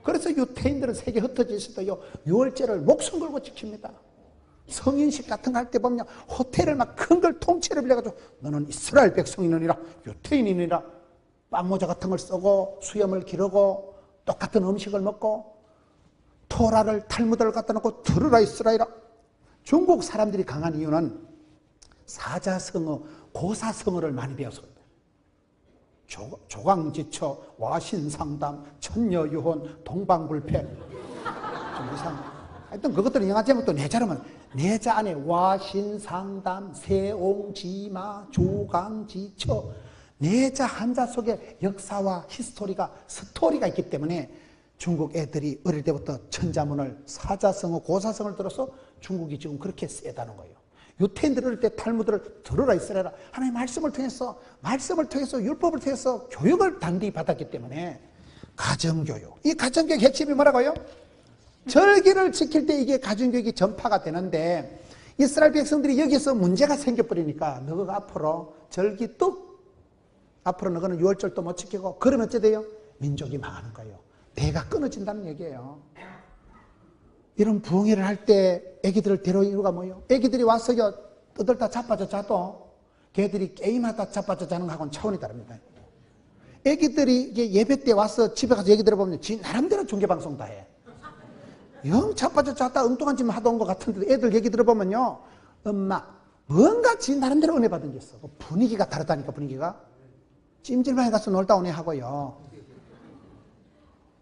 그래서 유태인들은 세계 흩어져 있어도요 6월절을 목숨 걸고 지킵니다. 성인식 같은 거 할 때 보면 호텔을 막 큰 걸 통째로 빌려가지고 너는 이스라엘 백성이니라 유태인이니라 빵모자 같은 걸 쓰고 수염을 기르고 똑같은 음식을 먹고 토라를 탈무드를 갖다 놓고 들으라 이스라엘아. 중국 사람들이 강한 이유는 사자성어, 고사성어를 많이 배워서 그래요. 조강지처, 와신상담, 천녀유혼, 동방불패 좀 이상. 하여튼 그것들은 영화 제목도 내자라면 내자 안에 와신상담, 세옹지마, 조강지처 내자 한자 속에 역사와 스토리가 있기 때문에 중국 애들이 어릴 때부터 천자문을 사자성어, 고사성어를 들어서 중국이 지금 그렇게 세다는 거예요. 유태인들 어릴 때 탈무드를 들으라 이스라엘아. 하나님의 말씀을 통해서 율법을 통해서 교육을 단디 받았기 때문에 가정교육. 이 가정교육 핵심이 뭐라고요? 절기를 지킬 때 이게 가정교육이 전파가 되는데 이스라엘 백성들이 여기서 문제가 생겨버리니까 너가 앞으로 절기 앞으로 너는 6월절도 못 지키고 그러면 어째 돼요? 민족이 망하는 거예요. 대가 끊어진다는 얘기예요. 이런 부흥회를 할 때 애기들을 데려올 이유가 뭐예요? 애기들이 와서 떠들다 자빠져 자도 걔들이 게임하다 자빠져 자는 거하고는 차원이 다릅니다. 애기들이 예배 때 와서 집에 가서 얘기 들어보면 지 나름대로 중계방송 다 해. 영 자빠져 자다 엉뚱한 짓만 하다 온 것 같은데 애들 얘기 들어보면요. 엄마 뭔가 지 나름대로 은혜 받은 게 있어. 분위기가 다르다니까 분위기가. 찜질방에 가서 놀다 오네 하고요.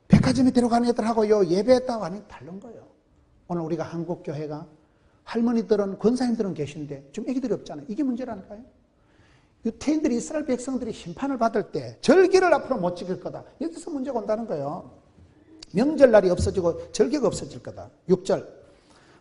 백화점에 데려가는 애들하고요. 예배했다고 하는 게 다른 거예요. 오늘 우리가 한국교회가 할머니들은 권사님들은 계신데 좀 애기들이 없잖아요. 이게 문제라니까요. 유태인들이 이스라엘 백성들이 심판을 받을 때 절기를 앞으로 못 지킬 거다. 여기서 문제가 온다는 거예요. 명절날이 없어지고 절기가 없어질 거다. 6절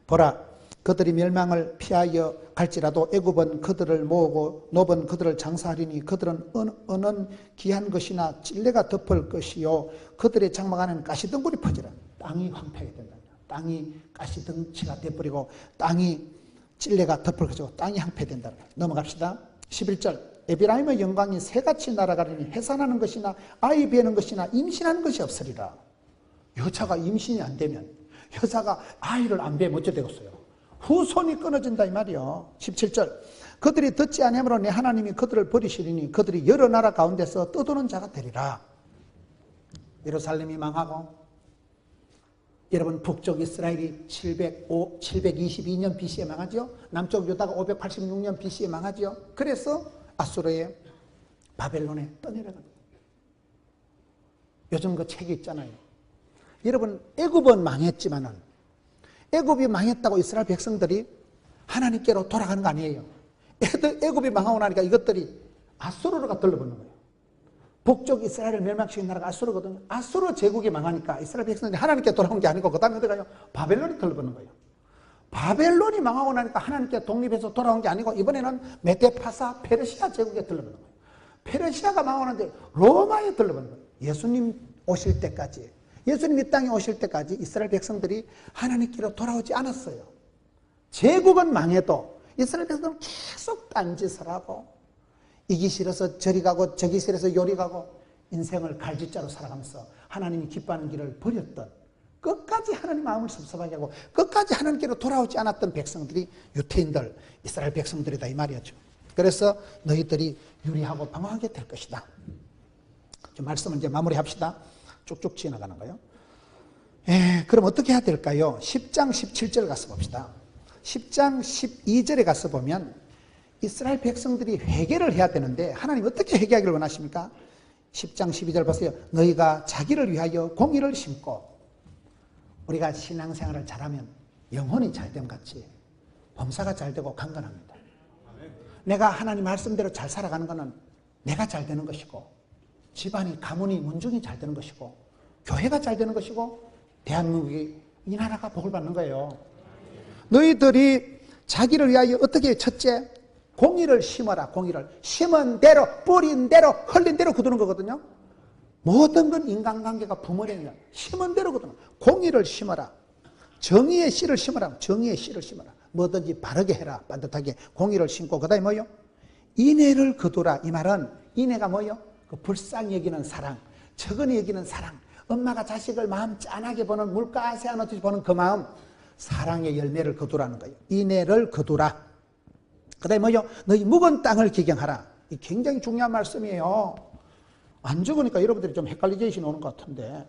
보라 그들이 멸망을 피하여 갈지라도 애굽은 그들을 모으고 노은 그들을 장사하리니 그들은 은은 귀한 것이나 찔레가 덮을 것이요 그들의 장막 안에는 가시덩굴이 퍼지라. 땅이 황폐하게 된다. 땅이 가시덩치가 돼버리고 땅이 찔레가 덮을 것이고 땅이 황폐된다. 넘어갑시다. 11절 에브라임의 영광이 새같이 날아가리니 해산하는 것이나 아이 베는 것이나 임신하는 것이 없으리라. 여자가 임신이 안 되면, 여자가 아이를 안 베면 어찌 되겠어요? 후손이 끊어진다 이 말이요. 17절 그들이 듣지 아니하므로 내 하나님이 그들을 버리시리니 그들이 여러 나라 가운데서 떠도는 자가 되리라. 예루살렘이 망하고, 여러분 북쪽 이스라엘이 722년 BC에 망하죠. 남쪽 유다가 586년 BC에 망하죠. 그래서 아수르의 바벨론에 떠내려가는 거예요. 요즘 그 책이 있잖아요. 여러분 애굽은 망했지만은, 애굽이 망했다고 이스라엘 백성들이 하나님께로 돌아가는 거 아니에요. 애굽이 망하고 나니까 이것들이 아수르가 들러붙는 거예요. 북쪽 이스라엘을 멸망시킨 나라가 아수르거든요. 아수르 제국이 망하니까 이스라엘 백성들이 하나님께 돌아온 게 아니고 그 다음에 어디 가요? 바벨론이 들러붙는 거예요. 바벨론이 망하고 나니까 하나님께 독립해서 돌아온 게 아니고 이번에는 메데파사 페르시아 제국에 들러붙는 거예요. 페르시아가 망하는데 로마에 들러붙는 거예요. 예수님 오실 때까지, 예수님 이 땅에 오실 때까지 이스라엘 백성들이 하나님께로 돌아오지 않았어요. 제국은 망해도 이스라엘 백성들은 계속 딴짓을 하고, 이기 싫어서 저리 가고 저기 싫어서 요리 가고 인생을 갈짓자로 살아가면서 하나님이 기뻐하는 길을 버렸던, 끝까지 하나님 마음을 섭섭하게 하고 끝까지 하나님께로 돌아오지 않았던 백성들이 유태인들, 이스라엘 백성들이다 이 말이었죠. 그래서 너희들이 유리하고 방황하게 될 것이다. 말씀을 이제 마무리합시다. 쭉쭉 지나가는 거예요. 그럼 어떻게 해야 될까요? 10장 17절 가서 봅시다. 10장 12절에 가서 보면 이스라엘 백성들이 회개를 해야 되는데 하나님 어떻게 회개하기를 원하십니까? 10장 12절 보세요. 너희가 자기를 위하여 공의를 심고, 우리가 신앙생활을 잘하면 영혼이 잘됨 같이 범사가 잘되고 강건합니다. 내가 하나님 말씀대로 잘 살아가는 것은 내가 잘 되는 것이고, 집안이 가문이 문중이 잘 되는 것이고, 교회가 잘 되는 것이고, 대한민국이 이 나라가 복을 받는 거예요. 너희들이 자기를 위하여 어떻게? 첫째, 공의를 심어라. 공의를 심은 대로, 뿌린 대로, 흘린 대로 거두는 거거든요. 모든 건 인간관계가 부모님이야. 심은 대로 거두는 거야. 공의를 심어라. 정의의 씨를 심어라. 정의의 씨를 심어라. 뭐든지 바르게 해라. 반듯하게 공의를 심고, 그 다음에 뭐요? 인애를 거두라. 이 말은 인애가 뭐요? 그 불쌍히 여기는 사랑, 적은히 여기는 사랑, 엄마가 자식을 마음 짠하게 보는, 물가새 안듯이 보는 그 마음, 사랑의 열매를 거두라는 거예요. 인애를 거두라. 그 다음에 뭐요? 너희 묵은 땅을 기경하라. 이 굉장히 중요한 말씀이에요. 안 적으니까 여러분들이 좀 헷갈리게 오는 것 같은데,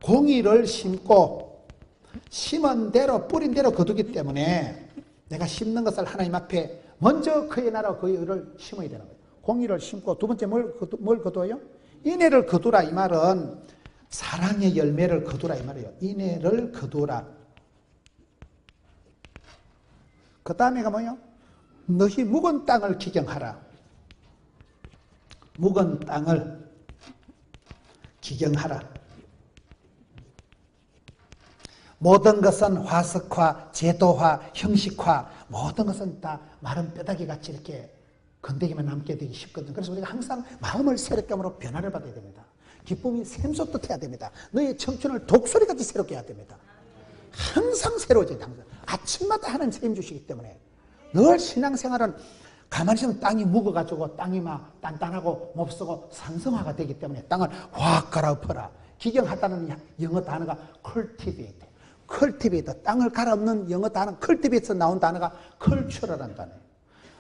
공의를 심고 심은 대로 뿌린 대로 거두기 때문에 내가 심는 것을 하나님 앞에 먼저 그의 나라 그의 의를 심어야 되는 거예요. 공의를 심고, 두 번째 뭘 거두어요? 인애를 거두라. 이 말은 사랑의 열매를 거두라 이 말이에요. 인애를 거두라. 그 다음에가 뭐예요? 너희 묵은 땅을 기경하라. 묵은 땅을 기경하라. 모든 것은 화석화, 제도화, 형식화, 모든 것은 다 마른 뼈다귀 같이 이렇게 건더기만 남게 되기 쉽거든요. 그래서 우리가 항상 마음을 새롭게 함으로 변화를 받아야 됩니다. 기쁨이 샘솟듯 해야 됩니다. 너의 청춘을 독수리같이 새롭게 해야 됩니다. 항상 새로워져야 됩니다. 아침마다 하나님 책임 주시기 때문에 늘 신앙생활은 가만히 있으면 땅이 묵어가지고 땅이 막 단단하고 몹쓰고 산성화가 되기 때문에 땅을 확 갈아엎어라. 기경하다는 영어 단어가 cultivate. cultivate. 땅을 갈아엎는 영어 단어 cultivate에서 나온 단어가 culture라는 단어예요.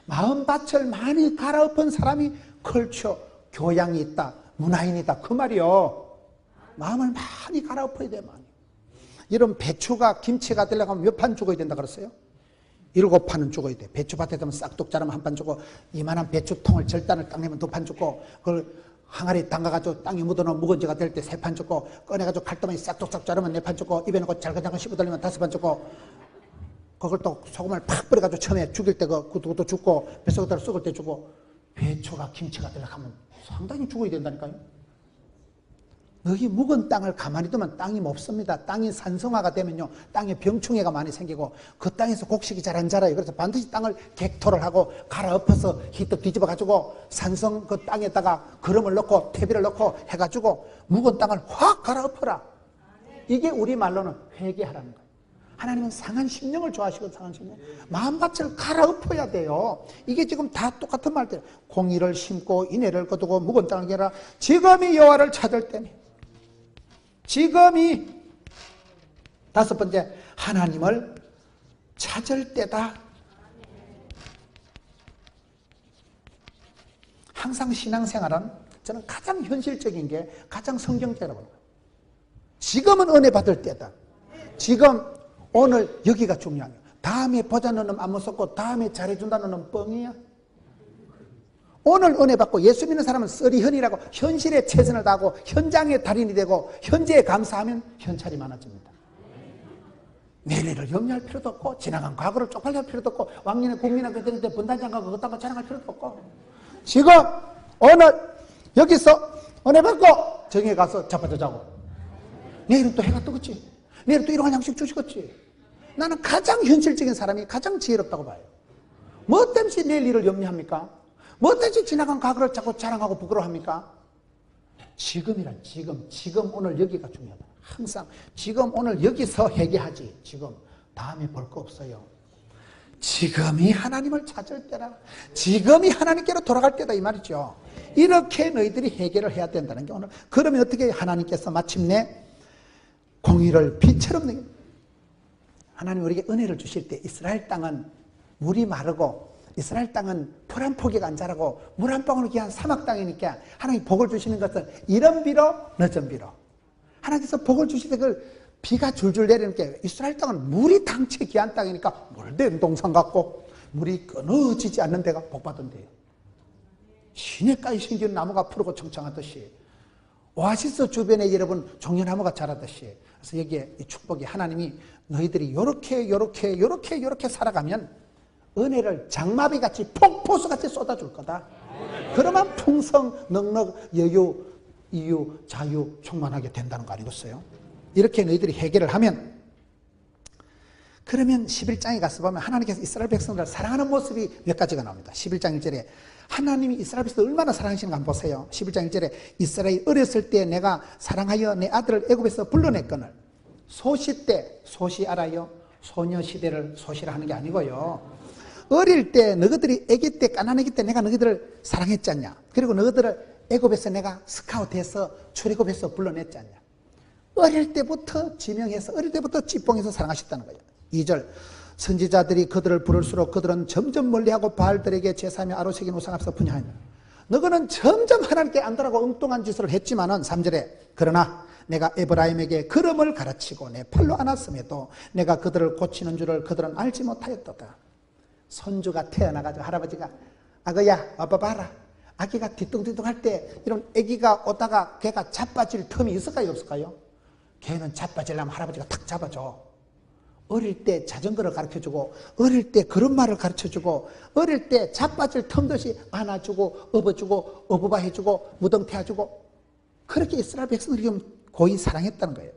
마음밭을 많이 갈아엎은 사람이 컬처, 교양이 있다, 문화인이다 그 말이요. 마음을 많이 갈아엎어야 돼. 많이. 이런 배추가 김치가 되려고 하면 몇 판 죽어야 된다 그랬어요? 7판은 죽어야 돼. 배추밭에 되면 싹둑 자라면 한 판 죽고, 이만한 배추통을 절단을 딱 내면 2판 죽고, 그걸 항아리 담가가지고 땅에 묻어놓은 묵은지가 될 때 3판 죽고, 꺼내가지고 칼도마니 싹둑싹 자르면 4판 죽고, 입에 넣고 잘근잘근 씹어들리면 5판 죽고, 그걸 또 소금을 팍 뿌려가지고 처음에 죽일 때 그것도 죽고, 뱃속에다 썩을 때 죽고, 배추가 김치가 되려고 하면 상당히 죽어야 된다니까요. 너희 묵은 땅을 가만히 두면 땅이 몹습니다. 땅이 산성화가 되면요, 땅에 병충해가 많이 생기고 그 땅에서 곡식이 잘 안 자라요. 그래서 반드시 땅을 객토를 하고 갈아엎어서 히떡 뒤집어 가지고 산성 그 땅에다가 거름을 넣고 퇴비를 넣고 해가지고 묵은 땅을 확 갈아엎어라. 이게 우리 말로는 회개하라는 거예요. 하나님은 상한 심령을 좋아하시고 상한 심령. 마음밭을 갈아엎어야 돼요. 이게 지금 다 똑같은 말들. 공의를 심고 인애를 거두고 묵은 땅을 개라. 지금이 여호와를 찾을 때니. 지금이 다섯 번째, 하나님을 찾을 때다. 항상 신앙생활은 저는 가장 현실적인 게 가장 성경적이라고 합니다. 지금은 은혜 받을 때다. 지금 오늘 여기가 중요해요. 다음에 보자는 놈 안 무섭고 다음에 잘해준다는 놈 뻥이야. 오늘 은혜 받고 예수 믿는 사람은 쓰리현이라고 현실에 최선을 다하고 현장의 달인이 되고 현재에 감사하면 현찰이 많아집니다. 내일을 염려할 필요도 없고 지나간 과거를 쪽팔릴 필요도 없고 왕년에 국민학교 다닐 때 분단장과 그것도 자랑할 필요도 없고 지금 오늘 여기서 은혜 받고 정에 가서 자빠져 자고 내일은 또 해가 뜨겠지. 내일은 또 일용할 양식 주시겠지. 나는 가장 현실적인 사람이 가장 지혜롭다고 봐요. 뭐 때문에 내일 일을 염려합니까? 뭐 때문에 지나간 과거를 자꾸 자랑하고 부끄러워합니까? 지금이란 지금 오늘 여기가 중요하다. 항상 지금 오늘 여기서 회개하지. 지금 다음에 볼 거 없어요. 지금이 하나님을 찾을 때라. 지금이 하나님께로 돌아갈 때다 이 말이죠. 이렇게 너희들이 해결을 해야 된다는 게 오늘. 그러면 어떻게 하나님께서 마침내 공의를 빛처럼 내게 하나님 우리에게 은혜를 주실 때 이스라엘 땅은 물이 마르고 이스라엘 땅은 풀 한 포기가 안 자라고 물 한 방울 귀한 사막 땅이니까 하나님이 복을 주시는 것은 이른 비로 늦은 비로 하나님께서 복을 주실 때 그 비가 줄줄 내리는 게 이스라엘 땅은 물이 당치 귀한 땅이니까 물된 동산 같고 물이 끊어지지 않는 데가 복받은 데예요. 시내가에 생긴 나무가 푸르고 청청하듯이 오아시스 주변에 여러분 종려나무가 자라듯이 그래서 여기에 이 축복이 하나님이 너희들이 요렇게 살아가면 은혜를 장마비같이 폭포수같이 쏟아줄 거다. 그러면 풍성, 넉넉, 여유, 이유, 자유 충만하게 된다는 거 아니겠어요? 이렇게 너희들이 해결을 하면 그러면 11장에 가서 보면 하나님께서 이스라엘 백성들을 사랑하는 모습이 몇 가지가 나옵니다. 11장 1절에 하나님이 이스라엘 백성을 얼마나 사랑하시는가 한번 보세요. 11장 1절에 이스라엘이 어렸을 때 내가 사랑하여 내 아들을 애굽에서 불러냈거늘 소시 때, 소시 알아요? 소녀 시대를 소시라 하는 게 아니고요. 어릴 때 너희들이 아기 때 가난하기 때 내가 너희들을 사랑했지 않냐. 그리고 너희들을 애굽에서 내가 스카우트해서 출애굽해서 불러냈지 않냐. 어릴 때부터 지명해서 어릴 때부터 찌뽕해서 사랑하셨다는 거예요. 2절 선지자들이 그들을 부를수록 그들은 점점 멀리하고 바알들에게 제사하며 아로새긴 우상 앞에서 분향하며 너희는 점점 하나님께 안다라고 엉뚱한 짓을 했지만은 3절에 그러나 내가 에브라임에게 걸음을 가르치고 내 팔로 안았음에도 내가 그들을 고치는 줄을 그들은 알지 못하였도다. 손주가 태어나가지고 할아버지가 아거야 와봐 봐라. 아기가 뒤뚱뒤뚱 할 때 이런 아기가 오다가 걔가 자빠질 틈이 있을까요 없을까요? 걔는 자빠지려면 할아버지가 탁 잡아줘. 어릴 때 자전거를 가르쳐주고 어릴 때 걸음마를 가르쳐주고 어릴 때 자빠질 틈도 없이 안아주고 업어주고 어부바 해주고 무덤 태워주고 그렇게 이스라엘 백성들이 좀 고이 사랑했다는 거예요.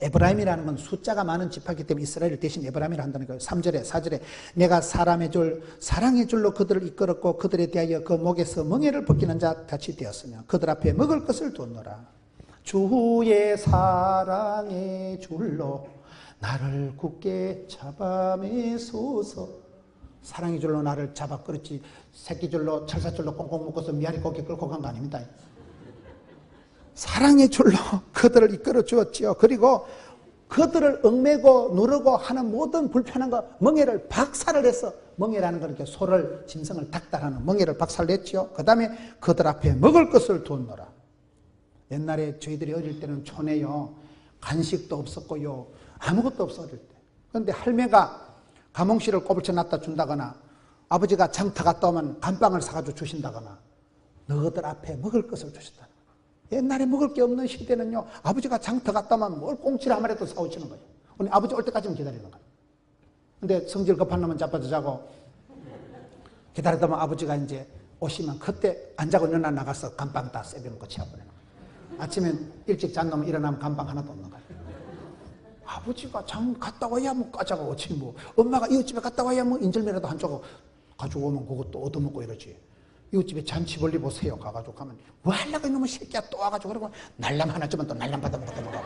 에브라임이라는 건 숫자가 많은 지파이기 때문에 이스라엘을 대신 에브라임이라 한다는 거예요. 3절에 4절에 내가 사람의 줄 사랑의 줄로 그들을 이끌었고 그들에 대하여 그 목에서 멍에를 벗기는 자 같이 되었으며 그들 앞에 먹을 것을 두었노라. 주의 사랑의 줄로 나를 굳게 잡아매소서. 사랑의 줄로 나를 잡아 끌었지 새끼줄로 철사줄로 꽁꽁 묶어서 미아리 고개 끌고 간 거 아닙니다. 사랑의 줄로 그들을 이끌어 주었지요. 그리고 그들을 얽매고 누르고 하는 모든 불편한 거 멍에를 박살을 해서 멍에라는 건 이렇게 소를 짐승을 닥달하는 멍에를 박살냈지요. 그 다음에 그들 앞에 먹을 것을 두었노라. 옛날에 저희들이 어릴 때는 촌에요 간식도 없었고요 아무것도 없어 어릴 때. 그런데 할매가 가몽씨를 꼬불쳐 놨다 준다거나 아버지가 장터 갔다 오면 감빵을 사가지고 주신다거나 너희들 앞에 먹을 것을 주셨다. 옛날에 먹을 게 없는 시대는요 아버지가 장터 갔다 오면 뭘 꽁치를 한 마리라도 사오시는 거예요. 오늘 아버지 올 때까지만 기다리는 거예요. 근데 성질 급한 놈은 자빠져 자고 기다리다 보면 아버지가 이제 오시면 그때 안 자고 일어나 나가서 감빵 다 세비놓고 치워버리는 거예요. 아침에 일찍 잔 놈은 일어나면 감빵 하나도 없는 거예요. 아버지가 장 갔다 와야 뭐 까자가 오지 뭐 엄마가 이웃집에 갔다 와야 뭐 인절미라도 한 조각 가지고 오면 그것도 얻어먹고 이러지. 이웃집에 잔치벌리 보세요. 가가지고 가면 뭐 하려고 이놈의 새끼야 또 와가지고 그러고 날람 하나 주면 또 날람 받아먹고 넘어가고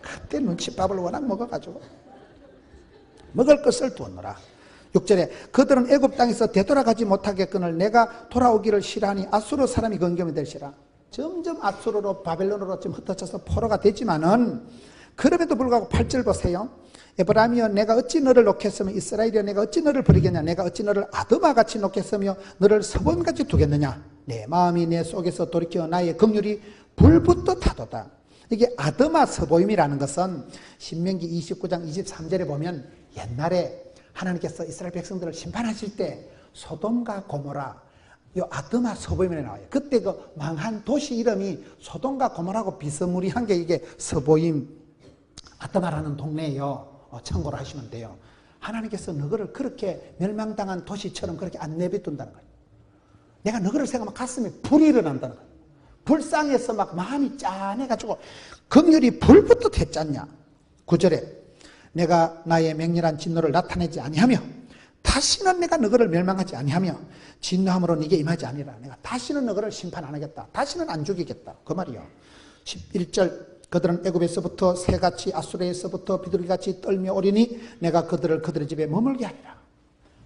그때 눈칫밥을 워낙 먹어가지고 먹을 것을 두었노라. 6절에 그들은 애굽 땅에서 되돌아가지 못하게 끈을 내가 돌아오기를 싫어하니 아수르 사람이 건겸이 될시라. 점점 아수르로 바벨론으로 지금 흩어져서 포로가 되지만은 그럼에도 불구하고 8절 보세요. 에브라임이여 내가 어찌 너를 놓겠으며 이스라엘이여 내가 어찌 너를 버리겠냐. 내가 어찌 너를 아드마같이 놓겠으며 너를 서본같이 두겠느냐. 내 마음이 내 속에서 돌이켜 나의 긍휼이 불붙듯 하도다. 이게 아드마 서보임이라는 것은 신명기 29장 23절에 보면 옛날에 하나님께서 이스라엘 백성들을 심판하실 때 소돔과 고모라 이 아드마 서보임에 나와요. 그때 그 망한 도시 이름이 소돔과 고모라하고 비스무리한 게 이게 서보임 아드마라는 동네예요. 참고로 하시면 돼요. 하나님께서 너희를 그렇게 멸망당한 도시처럼 그렇게 안 내비둔다는 거예요. 내가 너희를 생각하면 가슴에 불이 일어난다는 거예요. 불쌍해서 막 마음이 짠해가지고 긍휼이 불붙듯 했잖냐. 9절에 내가 나의 맹렬한 진노를 나타내지 아니하며 다시는 내가 너희를 멸망하지 아니하며 진노함으로 네게 임하지 아니라. 내가 다시는 너희를 심판 안 하겠다. 다시는 안 죽이겠다. 그 말이요. 11절 그들은 애굽에서부터 새같이 아수르에서부터 비둘기같이 떨며 오리니 내가 그들을 그들의 집에 머물게 하리라.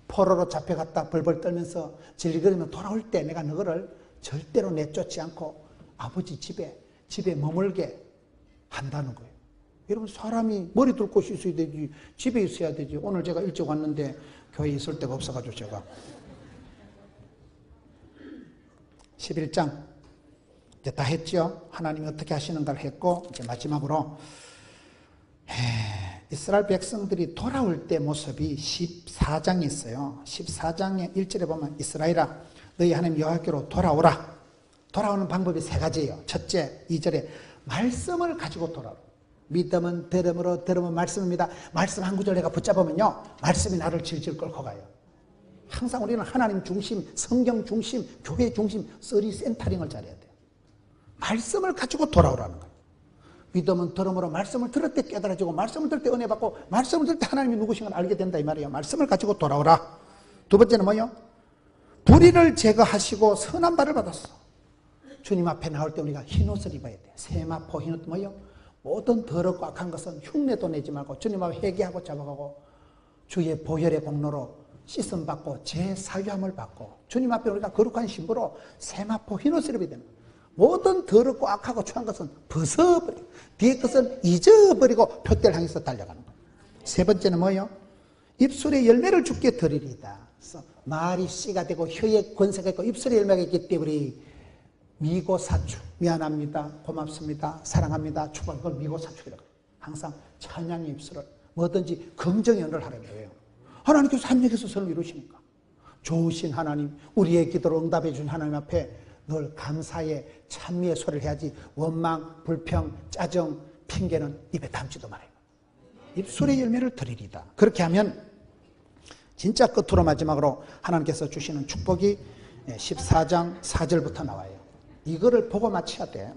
포로로 잡혀갔다 벌벌 떨면서 질리거리며 돌아올 때 내가 너희를 절대로 내쫓지 않고 아버지 집에 머물게 한다는 거예요. 여러분 사람이 머리 둘 곳이 있어야 되지 집에 있어야 되지. 오늘 제가 일찍 왔는데 교회에 있을 데가 없어가지고 제가 11장 이제 다 했죠. 하나님이 어떻게 하시는가를 했고 이제 마지막으로 이스라엘 백성들이 돌아올 때 모습이 14장에 있어요. 14장의 1절에 보면 이스라엘아 너희 하나님 여호와께로 돌아오라. 돌아오는 방법이 세 가지예요. 첫째 2절에 말씀을 가지고 돌아오라. 믿음은 들음으로 들음은 말씀입니다. 말씀 한 구절 내가 붙잡으면요 말씀이 나를 질질 끌고 가요. 항상 우리는 하나님 중심, 성경 중심, 교회 중심, 쓰리 센터링을 잘해야 돼요. 말씀을 가지고 돌아오라는 거예요. 믿음은 들음으로 말씀을 들을 때 깨달아지고 말씀을 들을 때 은혜 받고 말씀을 들을 때 하나님이 누구신가 알게 된다 이 말이에요. 말씀을 가지고 돌아오라. 두 번째는 뭐예요? 불의를 제거하시고 선한 발을 받았어. 주님 앞에 나올 때 우리가 흰옷을 입어야 돼요. 세마포 흰옷 뭐예요? 모든 더럽고 악한 것은 흉내도 내지 말고 주님 앞에 회개하고 잡아가고 주의 보혈의 공로로 씻음 받고 제사유함을 받고 주님 앞에 우리가 거룩한 신부로 세마포 흰옷을 입어야 되는 거예요. 모든 더럽고 악하고 추한 것은 벗어버리고 뒤에 것은 잊어버리고 표대를 향해서 달려가는 거예요. 세 번째는 뭐예요? 입술의 열매를 주께 드리리이다. 그래서 말이 씨가 되고 혀의 권세가 있고 입술의 열매가 있기 때문에 미고사축, 미안합니다, 고맙습니다, 사랑합니다, 축복, 그걸 미고사축이라고 해요. 항상 찬양의 입술을 뭐든지 긍정의 언어를 하라는 거예요. 하나님께서 합력해서 선을 이루시니까 좋으신 하나님, 우리의 기도를 응답해 주신 하나님 앞에 늘 감사의 찬미의 소리를 해야지 원망, 불평, 짜증, 핑계는 입에 담지도 말아요. 입술의 열매를 드리리다. 그렇게 하면 진짜 끝으로 마지막으로 하나님께서 주시는 축복이 14장 4절부터 나와요. 이거를 보고 마쳐야 돼.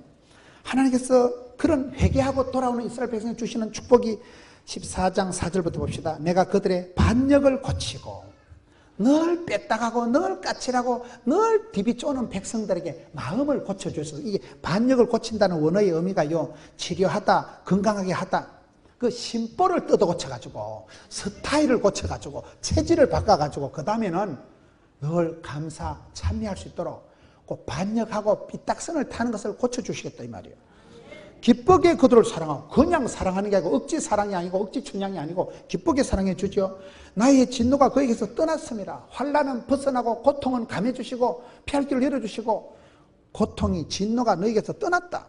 하나님께서 그런 회개하고 돌아오는 이스라엘 백성에 주시는 축복이 14장 4절부터 봅시다. 내가 그들의 반역을 고치고 늘 뺐다가고 늘 까칠하고 늘 디비 쪼는 백성들에게 마음을 고쳐주셔서 이게 반역을 고친다는 원어의 의미가요 치료하다, 건강하게 하다, 그 심보를 뜯어 고쳐가지고 스타일을 고쳐가지고 체질을 바꿔가지고 그 다음에는 늘 감사, 찬미할 수 있도록 꼭 반역하고 삐딱선을 타는 것을 고쳐주시겠다 이 말이에요. 기쁘게 그들을 사랑하고 그냥 사랑하는 게 아니고 억지 사랑이 아니고 억지 춘향이 아니고 기쁘게 사랑해 주죠. 나의 진노가 그에게서 떠났습니다. 환난은 벗어나고 고통은 감해 주시고 피할 길을 열어주시고 고통이 진노가 너에게서 떠났다.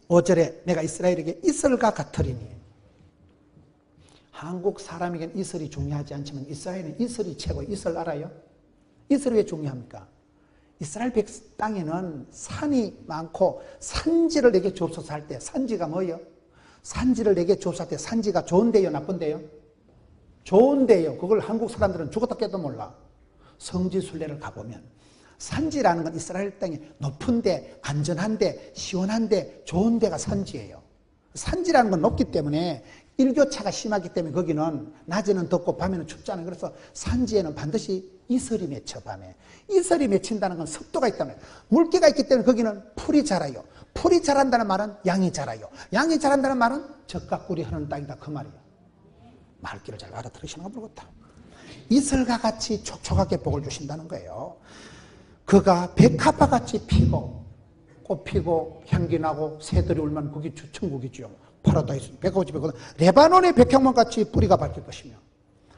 5절에 내가 이스라엘에게 이슬과 같으리니. 한국 사람에게는 이슬이 중요하지 않지만 이스라엘은 이슬이 최고. 이슬 알아요? 이슬이 왜 중요합니까? 이스라엘 땅에는 산이 많고 산지를 내게 주옵소서 할 때 산지가 뭐예요? 산지를 내게 주옵소서 할 때 산지가 좋은데요, 나쁜데요? 좋은데요. 그걸 한국 사람들은 죽었다 깨도 몰라. 성지순례를 가보면 산지라는 건 이스라엘 땅에 높은데 안전한데 시원한데 좋은 데가 산지예요. 산지라는 건 높기 때문에 일교차가 심하기 때문에 거기는 낮에는 덥고 밤에는 춥잖아요. 그래서 산지에는 반드시 이슬이 맺혀 밤에. 이슬이 맺힌다는 건 습도가 있다는 거예요. 물기가 있기 때문에 거기는 풀이 자라요. 풀이 자란다는 말은 양이 자라요. 양이 자란다는 말은 젖과 꿀이 흐르는 땅이다 그 말이에요. 말귀를 잘 알아들으시는가 모르겠다. 이슬과 같이 촉촉하게 복을 주신다는 거예요. 그가 백합화 같이 피고 꽃 피고 향기 나고 새들이 울면 그게 천국이죠. 파라다이스 백합꽃이 피거든. 레바논의 백향목 같이 뿌리가 밝힐 것이며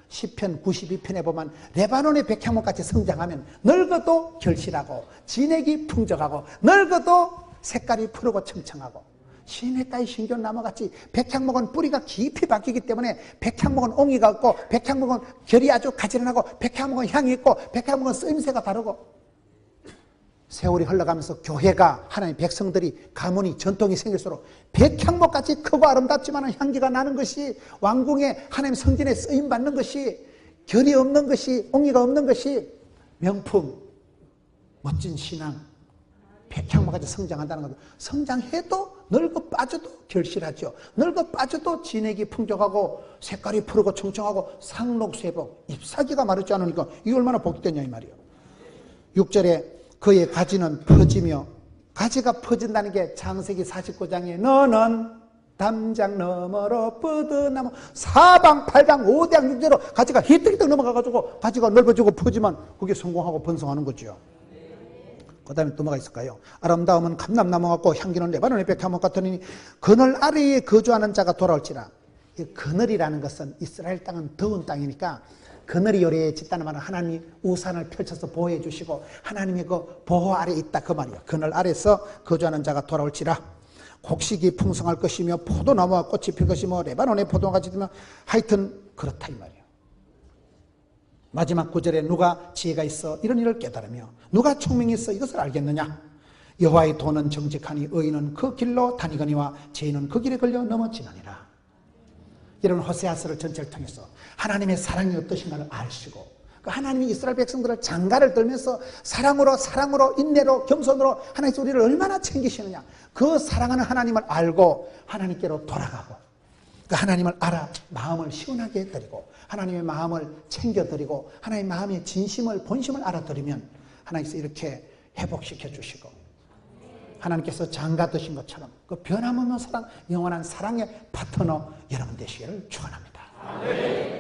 시편 92편에 보면 레바논의 백향목 같이 성장하면 늙어도 결실하고 진액이 풍족하고 늙어도 색깔이 푸르고 청청하고 시냇가의 신경나무같이 백향목은 뿌리가 깊이 박히기 때문에 백향목은 옹이가 없고 백향목은 결이 아주 가지런하고 백향목은 향이 있고 백향목은 쓰임새가 다르고 세월이 흘러가면서 교회가 하나님 백성들이 가문이 전통이 생길수록 백향목같이 크고 아름답지만 향기가 나는 것이 왕궁의 하나님 성전에 쓰임받는 것이 결이 없는 것이 옹이가 없는 것이 명품 멋진 신앙 백향목같이 성장한다는 것도 성장해도 늙어 빠져도 결실하죠. 늙어 빠져도 진액이 풍족하고 색깔이 푸르고 청청하고 상록쇠복 잎사귀가 마르지 않으니까 이게 얼마나 복되냐 이 말이에요. 6절에 그의 가지는 퍼지며 가지가 퍼진다는 게 창세기 49장에 너는 담장 너머로 뻗어나무 사방팔방 5대양 6대로 가지가 히뜩히뜩 넘어가가지고 가지가 넓어지고 퍼지면 그게 성공하고 번성하는 거죠. 그 다음에 또 뭐가 있을까요? 아름다움은 감람나무 같고 향기는 레바논의 백향목 같으니 그늘 아래에 거주하는 자가 돌아올지라. 이 그늘이라는 것은 이스라엘 땅은 더운 땅이니까 그늘이 요래짓다는 말은 하나님이 우산을 펼쳐서 보호해 주시고 하나님의 그 보호 아래에 있다 그 말이에요. 그늘 아래에서 거주하는 자가 돌아올지라. 곡식이 풍성할 것이며 포도나무와 꽃이 필 것이며 레바논의 포도나무가 지면 하여튼 그렇다 이 말이에요. 마지막 구절에 누가 지혜가 있어 이런 일을 깨달으며 누가聰明있어 이것을 알겠느냐. 여호와의 도는 정직하니 의인은 그 길로 다니거니와 죄인은 그 길에 걸려 넘어지느니라. 이런 호세아서를 전체를 통해서 하나님의 사랑이 어떠신가를 아시고 그 하나님이 이스라엘 백성들을 장가를 들면서 사랑으로 인내로 겸손으로 하나님께서 우리를 얼마나 챙기시느냐 그 사랑하는 하나님을 알고 하나님께로 돌아가고 그 하나님을 알아 마음을 시원하게 해드리고 하나님의 마음을 챙겨드리고 하나님의 마음의 진심을 본심을 알아들으면 하나님께서 이렇게 회복시켜 주시고 하나님께서 장가 드신 것처럼 그 변함없는 사랑 영원한 사랑의 파트너 여러분 되시기를 축원합니다.